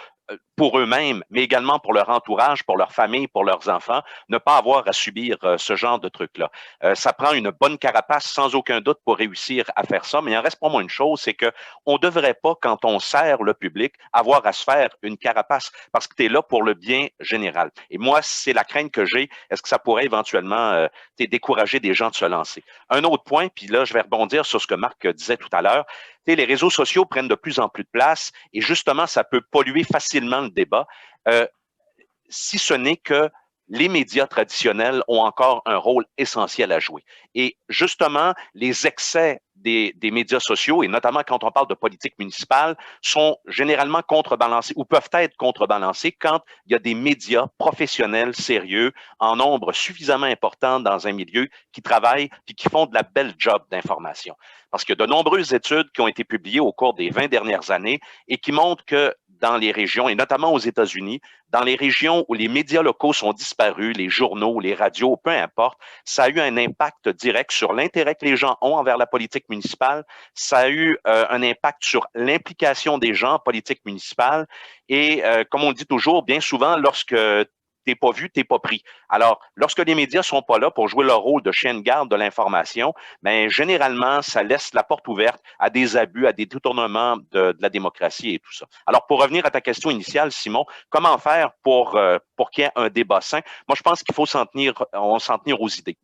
pour eux-mêmes, mais également pour leur entourage, pour leur famille, pour leurs enfants, ne pas avoir à subir ce genre de trucs-là. Ça prend une bonne carapace, sans aucun doute, pour réussir à faire ça, mais il en reste pas moins une chose, c'est qu'on ne devrait pas, quand on sert le public, avoir à se faire une carapace, parce que tu es là pour le bien général. Et moi, c'est la crainte que j'ai. Est-ce que ça pourrait éventuellement décourager des gens de se lancer? Un autre point, puis là, je vais rebondir sur ce que Marc disait tout à l'heure, les réseaux sociaux prennent de plus en plus de place et justement, ça peut polluer facilement le débat, si ce n'est que les médias traditionnels ont encore un rôle essentiel à jouer. Et justement, les excès des médias sociaux, et notamment quand on parle de politique municipale, sont généralement contrebalancés ou peuvent être contrebalancés quand il y a des médias professionnels, sérieux, en nombre suffisamment important dans un milieu qui travaillent et qui font de la belle job d'information. Parce que de nombreuses études qui ont été publiées au cours des 20 dernières années et qui montrent que dans les régions, et notamment aux États-Unis, dans les régions où les médias locaux sont disparus, les journaux, les radios, peu importe, ça a eu un impact direct sur l'intérêt que les gens ont envers la politique municipale. Ça a eu un impact sur l'implication des gens en politique municipale. Et comme on dit toujours, bien souvent, lorsque t'es pas vu, t'es pas pris. Alors, lorsque les médias sont pas là pour jouer leur rôle de chien de garde de l'information, ben généralement, ça laisse la porte ouverte à des abus, à des détournements de la démocratie et tout ça. Alors, pour revenir à ta question initiale, Simon, comment faire pour qu'il y ait un débat sain? Moi, je pense qu'il faut s'en tenir aux idées.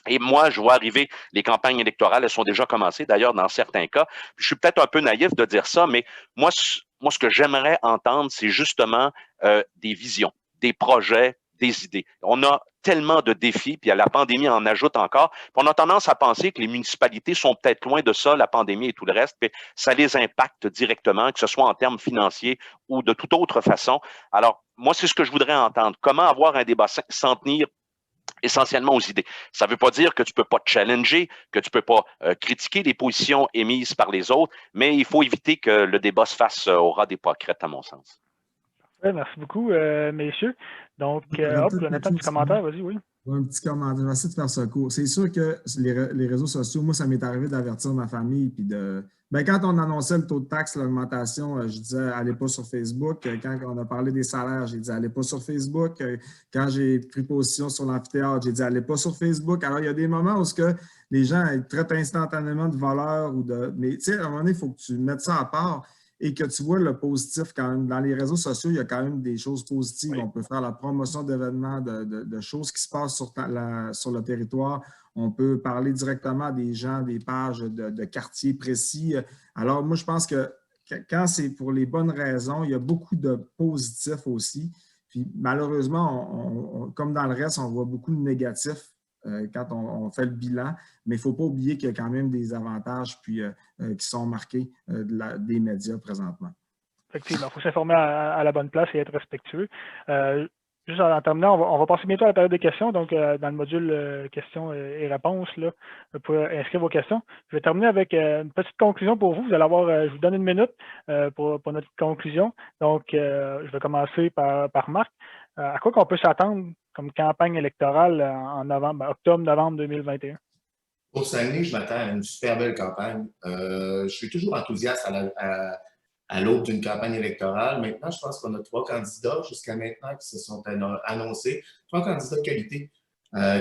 Et moi, je vois arriver les campagnes électorales, elles sont déjà commencées, d'ailleurs, dans certains cas. Je suis peut-être un peu naïf de dire ça, mais moi ce que j'aimerais entendre, c'est justement des visions, des projets, des idées. On a tellement de défis, puis la pandémie en ajoute encore. Puis on a tendance à penser que les municipalités sont peut-être loin de ça, la pandémie et tout le reste, puis ça les impacte directement, que ce soit en termes financiers ou de toute autre façon. Alors, moi, c'est ce que je voudrais entendre. Comment avoir un débat sans tenir essentiellement aux idées. Ça ne veut pas dire que tu ne peux pas te challenger, que tu ne peux pas critiquer les positions émises par les autres, mais il faut éviter que le débat se fasse au ras des pâquerettes, à mon sens. Merci beaucoup, messieurs. Donc, Jonathan, un petit commentaire, vas-y, oui. Un petit commentaire, je vais essayer de faire ça court. C'est sûr que les réseaux sociaux, moi, ça m'est arrivé d'avertir ma famille. Puis quand on annonçait le taux de taxe, l'augmentation, je disais, allez pas sur Facebook. Quand on a parlé des salaires, j'ai dit, allez pas sur Facebook. Quand j'ai pris position sur l'amphithéâtre, j'ai dit, allez pas sur Facebook. Alors, il y a des moments où les gens traitent instantanément de voleurs mais tu sais, à un moment donné, il faut que tu mettes ça à part. Et que tu vois le positif quand même. Dans les réseaux sociaux, il y a quand même des choses positives. Oui. On peut faire la promotion d'événements, de choses qui se passent sur le territoire. On peut parler directement à des gens, des pages de quartiers précis. Alors, moi, je pense que quand c'est pour les bonnes raisons, il y a beaucoup de positifs aussi. Puis, malheureusement, comme dans le reste, on voit beaucoup de négatifs quand on fait le bilan, mais il ne faut pas oublier qu'il y a quand même des avantages qui sont marqués des médias présentement. Effectivement, il faut s'informer à la bonne place et être respectueux. Juste en terminant, on va passer bientôt à la période des questions. Donc, dans le module questions et réponses, là, vous pouvez inscrire vos questions. Je vais terminer avec une petite conclusion pour vous. Vous allez avoir, je vous donne 1 minute pour notre conclusion. Donc, je vais commencer par Marc. À quoi qu'on peut s'attendre comme campagne électorale en octobre-novembre 2021? Pour Saguenay, je m'attends à une super belle campagne. Je suis toujours enthousiaste à l'aube d'une campagne électorale. Maintenant, je pense qu'on a 3 candidats jusqu'à maintenant qui se sont annoncés. 3 candidats de qualité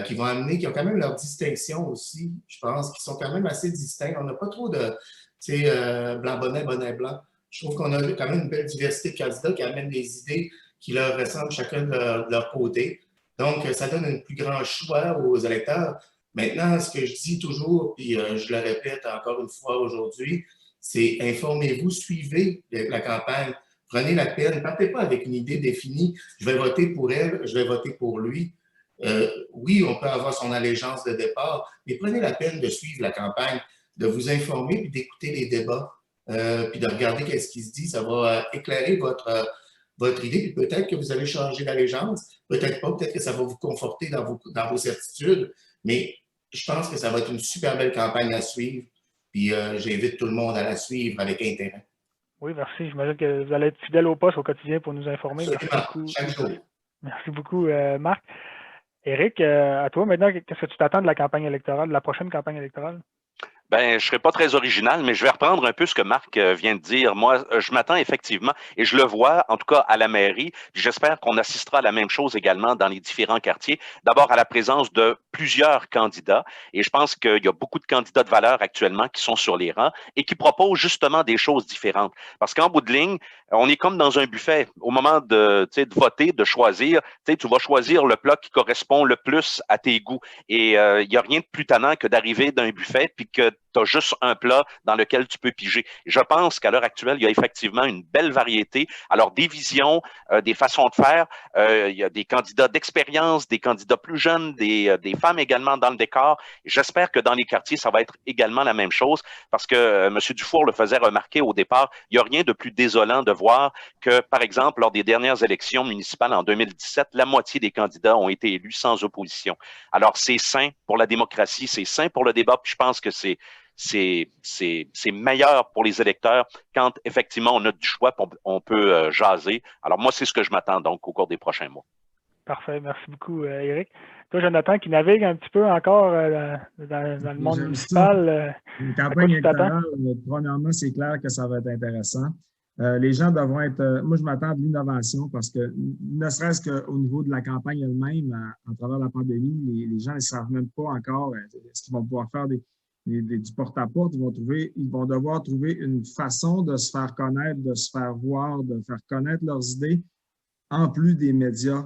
qui vont amener, qui ont quand même leur distinction aussi, je pense, qui sont quand même assez distincts. On n'a pas trop de, blanc-bonnet, bonnet-blanc. Je trouve qu'on a quand même une belle diversité de candidats qui amènent des idées qui leur ressemblent chacun de leur côté. Donc, ça donne un plus grand choix aux électeurs. Maintenant, ce que je dis toujours, puis je le répète encore une fois aujourd'hui, c'est informez-vous, suivez la campagne, prenez la peine, ne partez pas avec une idée définie, je vais voter pour elle, je vais voter pour lui. Oui, on peut avoir son allégeance de départ, mais prenez la peine de suivre la campagne, de vous informer puis d'écouter les débats, puis de regarder qu'est-ce qui se dit. Ça va éclairer votre idée, puis peut-être que vous allez changer d'allégeance, peut-être pas, peut-être que ça va vous conforter dans vos certitudes, mais je pense que ça va être une super belle campagne à suivre. Puis j'invite tout le monde à la suivre avec intérêt. Oui, merci. J'imagine que vous allez être fidèle au poste au quotidien pour nous informer. Absolument, merci beaucoup. Chaque jour. Merci beaucoup, Marc. Éric, à toi maintenant, qu'est-ce que tu t'attends de la campagne électorale, de la prochaine campagne électorale? Ben, je ne serai pas très original, mais je vais reprendre un peu ce que Marc vient de dire. Moi, je m'attends effectivement, et je le vois, en tout cas à la mairie, j'espère qu'on assistera à la même chose également dans les différents quartiers. D'abord, à la présence de plusieurs candidats, et je pense qu'il y a beaucoup de candidats de valeur actuellement qui sont sur les rangs et qui proposent justement des choses différentes. Parce qu'en bout de ligne, on est comme dans un buffet. Au moment de voter, de choisir, tu vas choisir le plat qui correspond le plus à tes goûts. Et il n'y a rien de plus tannant que d'arriver d'un buffet puis que tu as juste un plat dans lequel tu peux piger. Je pense qu'à l'heure actuelle, il y a effectivement une belle variété. Alors, des visions, des façons de faire. Il y a des candidats d'expérience, des candidats plus jeunes, des femmes également dans le décor. J'espère que dans les quartiers, ça va être également la même chose parce que M. Dufour le faisait remarquer au départ. Il n'y a rien de plus désolant de voir que, par exemple, lors des dernières élections municipales en 2017, la moitié des candidats ont été élus sans opposition. Alors, c'est sain pour la démocratie, c'est sain pour le débat, puis je pense que c'est meilleur pour les électeurs quand, effectivement, on a du choix, on peut jaser. Alors, moi, c'est ce que je m'attends, donc, au cours des prochains mois. Parfait. Merci beaucoup, Éric. Toi, Jonathan, qui navigue un petit peu encore dans le monde municipal. Une campagne électorale, premièrement, c'est clair que ça va être intéressant. Les gens devront être... moi, je m'attends à de l'innovation parce que, ne serait-ce qu'au niveau de la campagne elle-même, à travers la pandémie, les gens ne savent même pas encore est-ce qu'ils vont pouvoir faire du porte-à-porte. Ils vont devoir trouver une façon de se faire connaître, de se faire voir, de faire connaître leurs idées, en plus des médias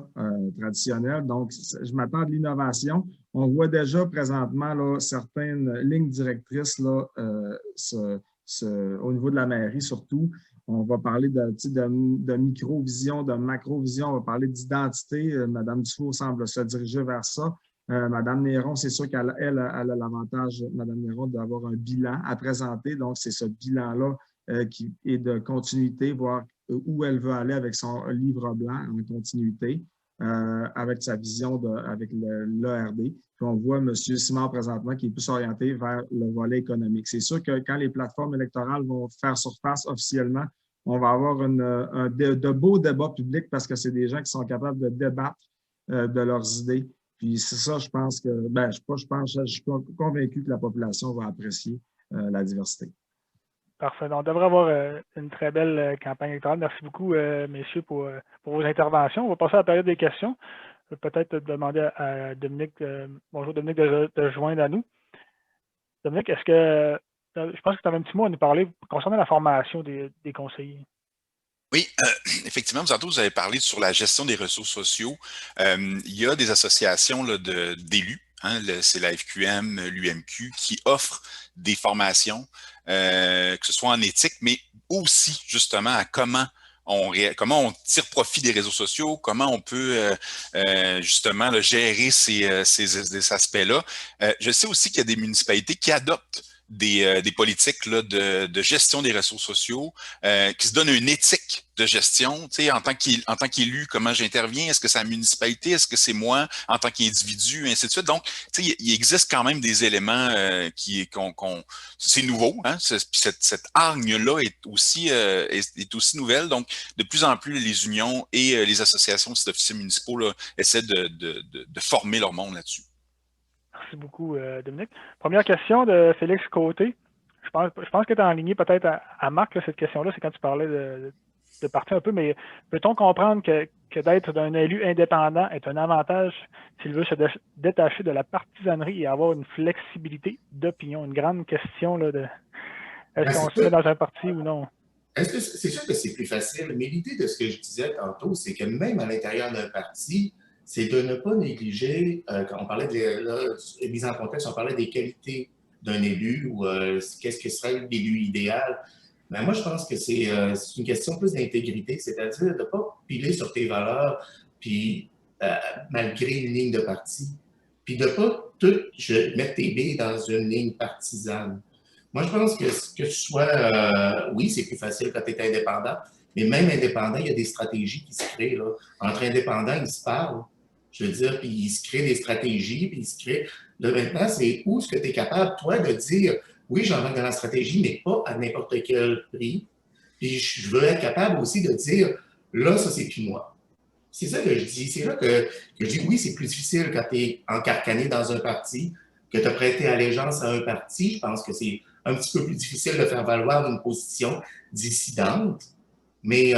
traditionnels. Donc, je m'attends à de l'innovation. On voit déjà présentement là, certaines lignes directrices là, au niveau de la mairie surtout. On va parler de micro-vision, de macro-vision, on va parler d'identité. Mme Dufour semble se diriger vers ça. Mme Néron, c'est sûr qu'elle a l'avantage, Mme Néron, d'avoir un bilan à présenter. Donc, c'est ce bilan-là qui est de continuité, voir où elle veut aller avec son livre blanc en continuité, avec sa vision avec l'ERD. Puis on voit M. Simard présentement qui est plus orienté vers le volet économique. C'est sûr que quand les plateformes électorales vont faire surface officiellement, on va avoir de beaux débats publics parce que c'est des gens qui sont capables de débattre de leurs idées. Puis c'est ça, je pense que, je suis convaincu que la population va apprécier la diversité. Parfait. Donc, on devrait avoir une très belle campagne électorale. Merci beaucoup, messieurs, pour vos interventions. On va passer à la période des questions. Je vais peut-être demander à Dominique, bonjour Dominique, de joindre à nous. Dominique, est-ce que, je pense que tu avais un petit mot à nous parler concernant la formation des conseillers. Oui, effectivement, vous avez parlé sur la gestion des ressources sociaux. Il y a des associations d'élus, hein, c'est la FQM, l'UMQ, qui offrent des formations, que ce soit en éthique, mais aussi justement à comment on tire profit des réseaux sociaux, comment on peut justement gérer ces aspects-là. Je sais aussi qu'il y a des municipalités qui adoptent des politiques là, de gestion des réseaux sociaux, qui se donnent une éthique de gestion, tu sais, en tant qu'élu, comment j'interviens, est-ce que c'est la municipalité, est-ce que c'est moi en tant qu'individu, ainsi de suite. Donc, tu sais, il existe quand même des éléments c'est nouveau, hein, cette hargne-là est aussi nouvelle. Donc, de plus en plus, les unions et les associations d'officiers municipaux là, essaient de former leur monde là-dessus. Merci beaucoup, Dominique. Première question de Félix Côté. Je pense que tu as enligné peut-être à Marc là, cette question-là, c'est quand tu parlais de parti un peu, mais peut-on comprendre que d'être d'un élu indépendant est un avantage s'il veut se détacher de la partisanerie et avoir une flexibilité d'opinion? Une grande question là, est-ce qu'on se met dans un parti ou non? C'est sûr que c'est plus facile, mais l'idée de ce que je disais tantôt, c'est que même à l'intérieur d'un parti, c'est de ne pas négliger, quand on parlait de mise en contexte, on parlait des qualités d'un élu ou qu'est-ce que serait l'élu idéal. Mais moi, je pense que c'est une question plus d'intégrité, c'est-à-dire de ne pas piler sur tes valeurs, puis malgré une ligne de parti, puis de ne pas mettre tes billes dans une ligne partisane. Moi, je pense que tu sois, oui, c'est plus facile quand tu es indépendant, mais même indépendant, il y a des stratégies qui se créent. Là. Entre indépendants, ils se parlent. Je veux dire, puis il se crée des stratégies, puis il se crée... Là, maintenant, c'est où est-ce que tu es capable, toi, de dire « Oui, j'embarque dans la stratégie, mais pas à n'importe quel prix. » Puis je veux être capable aussi de dire « Là, ça, c'est plus moi. » C'est ça que je dis. C'est là que je dis « Oui, c'est plus difficile quand tu es encarcané dans un parti, que tu as prêté allégeance à un parti. Je pense que c'est un petit peu plus difficile de faire valoir une position dissidente. Mais,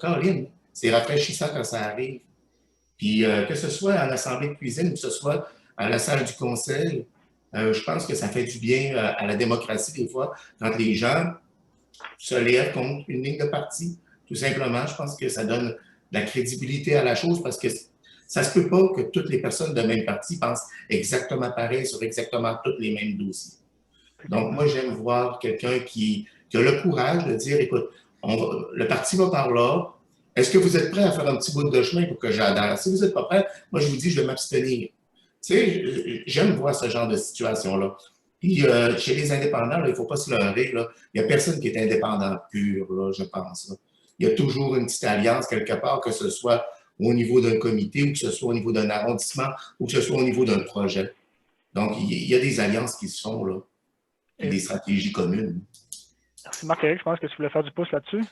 Caroline, c'est rafraîchissant quand ça arrive. Puis que ce soit à l'Assemblée de cuisine ou que ce soit à la salle du conseil, je pense que ça fait du bien à la démocratie des fois quand les gens se lèvent contre une ligne de parti. Tout simplement, je pense que ça donne de la crédibilité à la chose parce que ça se peut pas que toutes les personnes de même parti pensent exactement pareil sur exactement tous les mêmes dossiers. Donc, moi, j'aime voir quelqu'un qui a le courage de dire, écoute, le parti va par là. Est-ce que vous êtes prêt à faire un petit bout de chemin pour que j'adhère? Si vous n'êtes pas prêt, moi, je vous dis, je vais m'abstenir. Tu sais, j'aime voir ce genre de situation-là. Puis, chez les indépendants, là, il ne faut pas se leurrer. Là. Il n'y a personne qui est indépendant pur, là, je pense. Là. Il y a toujours une petite alliance quelque part, que ce soit au niveau d'un comité ou que ce soit au niveau d'un arrondissement ou que ce soit au niveau d'un projet. Donc, il y a des alliances qui se font, là, et des stratégies communes. Merci Marc-Éric, je pense que tu voulais faire du pouce là-dessus.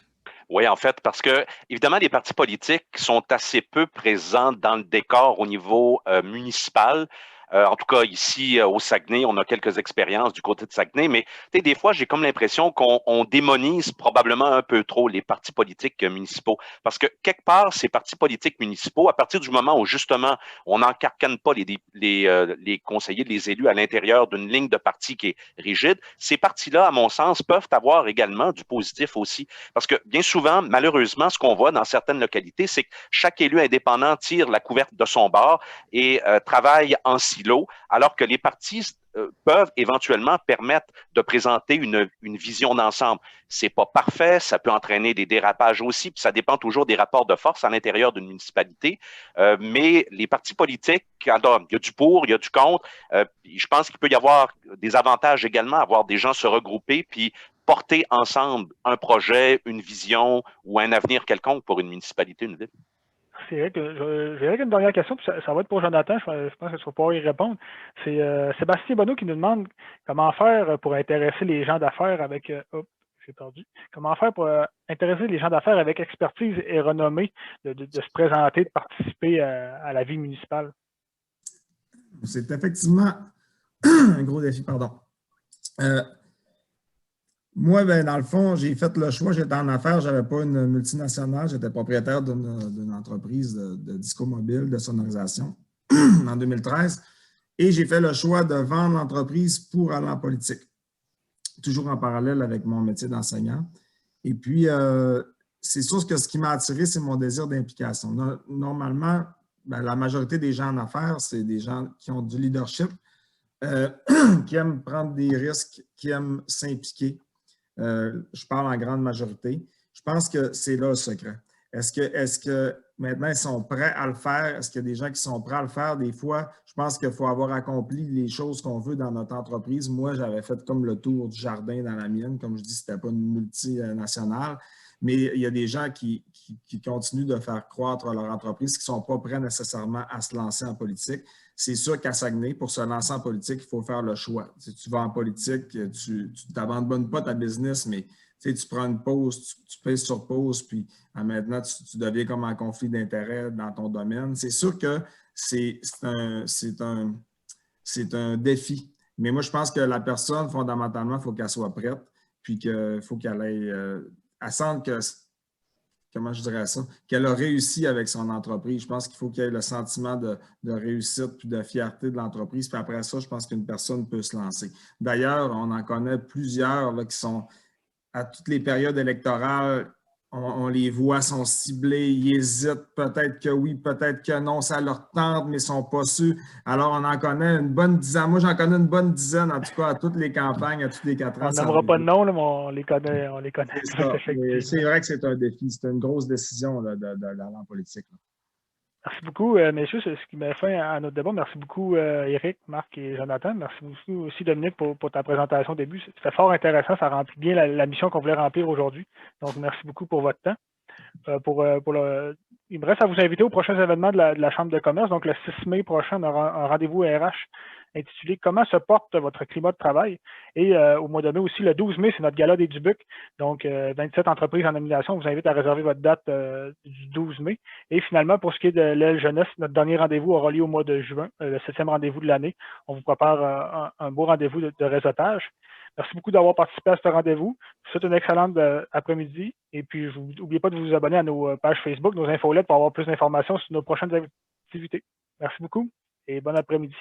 Oui, en fait, parce que, évidemment, les partis politiques sont assez peu présents dans le décor au niveau municipal. En tout cas, ici, au Saguenay, on a quelques expériences du côté de Saguenay, mais des fois, j'ai comme l'impression qu'on démonise probablement un peu trop les partis politiques municipaux. Parce que, quelque part, ces partis politiques municipaux, à partir du moment où, justement, on n'encarcane pas les conseillers, les élus à l'intérieur d'une ligne de parti qui est rigide, ces partis-là, à mon sens, peuvent avoir également du positif aussi. Parce que, bien souvent, malheureusement, ce qu'on voit dans certaines localités, c'est que chaque élu indépendant tire la couverte de son bord et travaille en silo, alors que les partis peuvent éventuellement permettre de présenter une vision d'ensemble. C'est pas parfait, ça peut entraîner des dérapages aussi, puis ça dépend toujours des rapports de force à l'intérieur d'une municipalité, mais les partis politiques, il y a du pour, il y a du contre, je pense qu'il peut y avoir des avantages également, avoir des gens se regrouper, puis porter ensemble un projet, une vision ou un avenir quelconque pour une municipalité, une ville. C'est vrai que j'ai une dernière question, puis ça va être pour Jonathan, je pense que tu vas pouvoir y répondre. C'est Sébastien Bonneau qui nous demande comment faire pour intéresser les gens d'affaires avec j'ai perdu. Comment faire pour intéresser les gens d'affaires avec expertise et renommée de se présenter, de participer à la vie municipale? C'est effectivement un gros défi, pardon. Moi, ben, dans le fond, j'ai fait le choix, j'étais en affaires, je n'avais pas une multinationale, j'étais propriétaire d'une entreprise de disco mobile, de sonorisation en 2013. Et j'ai fait le choix de vendre l'entreprise pour aller en politique, toujours en parallèle avec mon métier d'enseignant. Et puis, c'est sûr que ce qui m'a attiré, c'est mon désir d'implication. Normalement, ben, la majorité des gens en affaires, c'est des gens qui ont du leadership, qui aiment prendre des risques, qui aiment s'impliquer. Je parle en grande majorité. Je pense que c'est là le secret. Est-ce que maintenant, ils sont prêts à le faire? Est-ce qu'il y a des gens qui sont prêts à le faire? Des fois, je pense qu'il faut avoir accompli les choses qu'on veut dans notre entreprise. Moi, j'avais fait comme le tour du jardin dans la mienne. Comme je dis, ce n'était pas une multinationale. Mais il y a des gens qui continuent de faire croître leur entreprise, qui ne sont pas prêts nécessairement à se lancer en politique. C'est sûr qu'à Saguenay, pour se lancer en politique, il faut faire le choix. Si tu vas en politique, tu n'abandonnes pas ta business, mais tu prends une pause, tu payes sur pause, puis maintenant, tu deviens comme en conflit d'intérêts dans ton domaine. C'est sûr que c'est un défi. Mais moi, je pense que la personne, fondamentalement, il faut qu'elle soit prête, puis qu'il faut qu'elle ait... elle sente que... Comment je dirais ça? Qu'elle a réussi avec son entreprise. Je pense qu'il faut qu'il y ait le sentiment de réussite puis de fierté de l'entreprise. Puis après ça, je pense qu'une personne peut se lancer. D'ailleurs, on en connaît plusieurs là, qui sont à toutes les périodes électorales. On les voit, sont ciblés, ils hésitent, peut-être que oui, peut-être que non, ça leur tente, mais ils ne sont pas sûrs. Alors, on en connaît une bonne dizaine. Moi, j'en connais une bonne dizaine, en tout cas, à toutes les campagnes, à tous les 4 ans. On n'aimera pas de nom, là, mais on les connaît. C'est vrai que c'est un défi, c'est une grosse décision d'aller en politique. Là. Merci beaucoup, messieurs. C'est ce qui met fin à notre débat. Merci beaucoup, Éric, Marc et Jonathan. Merci beaucoup aussi, Dominique, pour ta présentation au début. C'était fort intéressant. Ça remplit bien la mission qu'on voulait remplir aujourd'hui. Donc, merci beaucoup pour votre temps. Il me reste à vous inviter aux prochains événements de la Chambre de commerce. Donc, le 6 mai prochain, on aura un rendez-vous RH intitulé « Comment se porte votre climat de travail ?» Et au mois de mai aussi, le 12 mai, c'est notre gala des Dubuc. Donc, 27 entreprises en nomination. On vous invite à réserver votre date du 12 mai. Et finalement, pour ce qui est de l'aile jeunesse, notre dernier rendez-vous aura lieu au mois de juin, le 7e rendez-vous de l'année. On vous prépare un beau rendez-vous de réseautage. Merci beaucoup d'avoir participé à ce rendez-vous. Je vous souhaite une excellente après-midi. Et puis, n'oubliez pas de vous abonner à nos pages Facebook, nos infolettes pour avoir plus d'informations sur nos prochaines activités. Merci beaucoup et bon après-midi.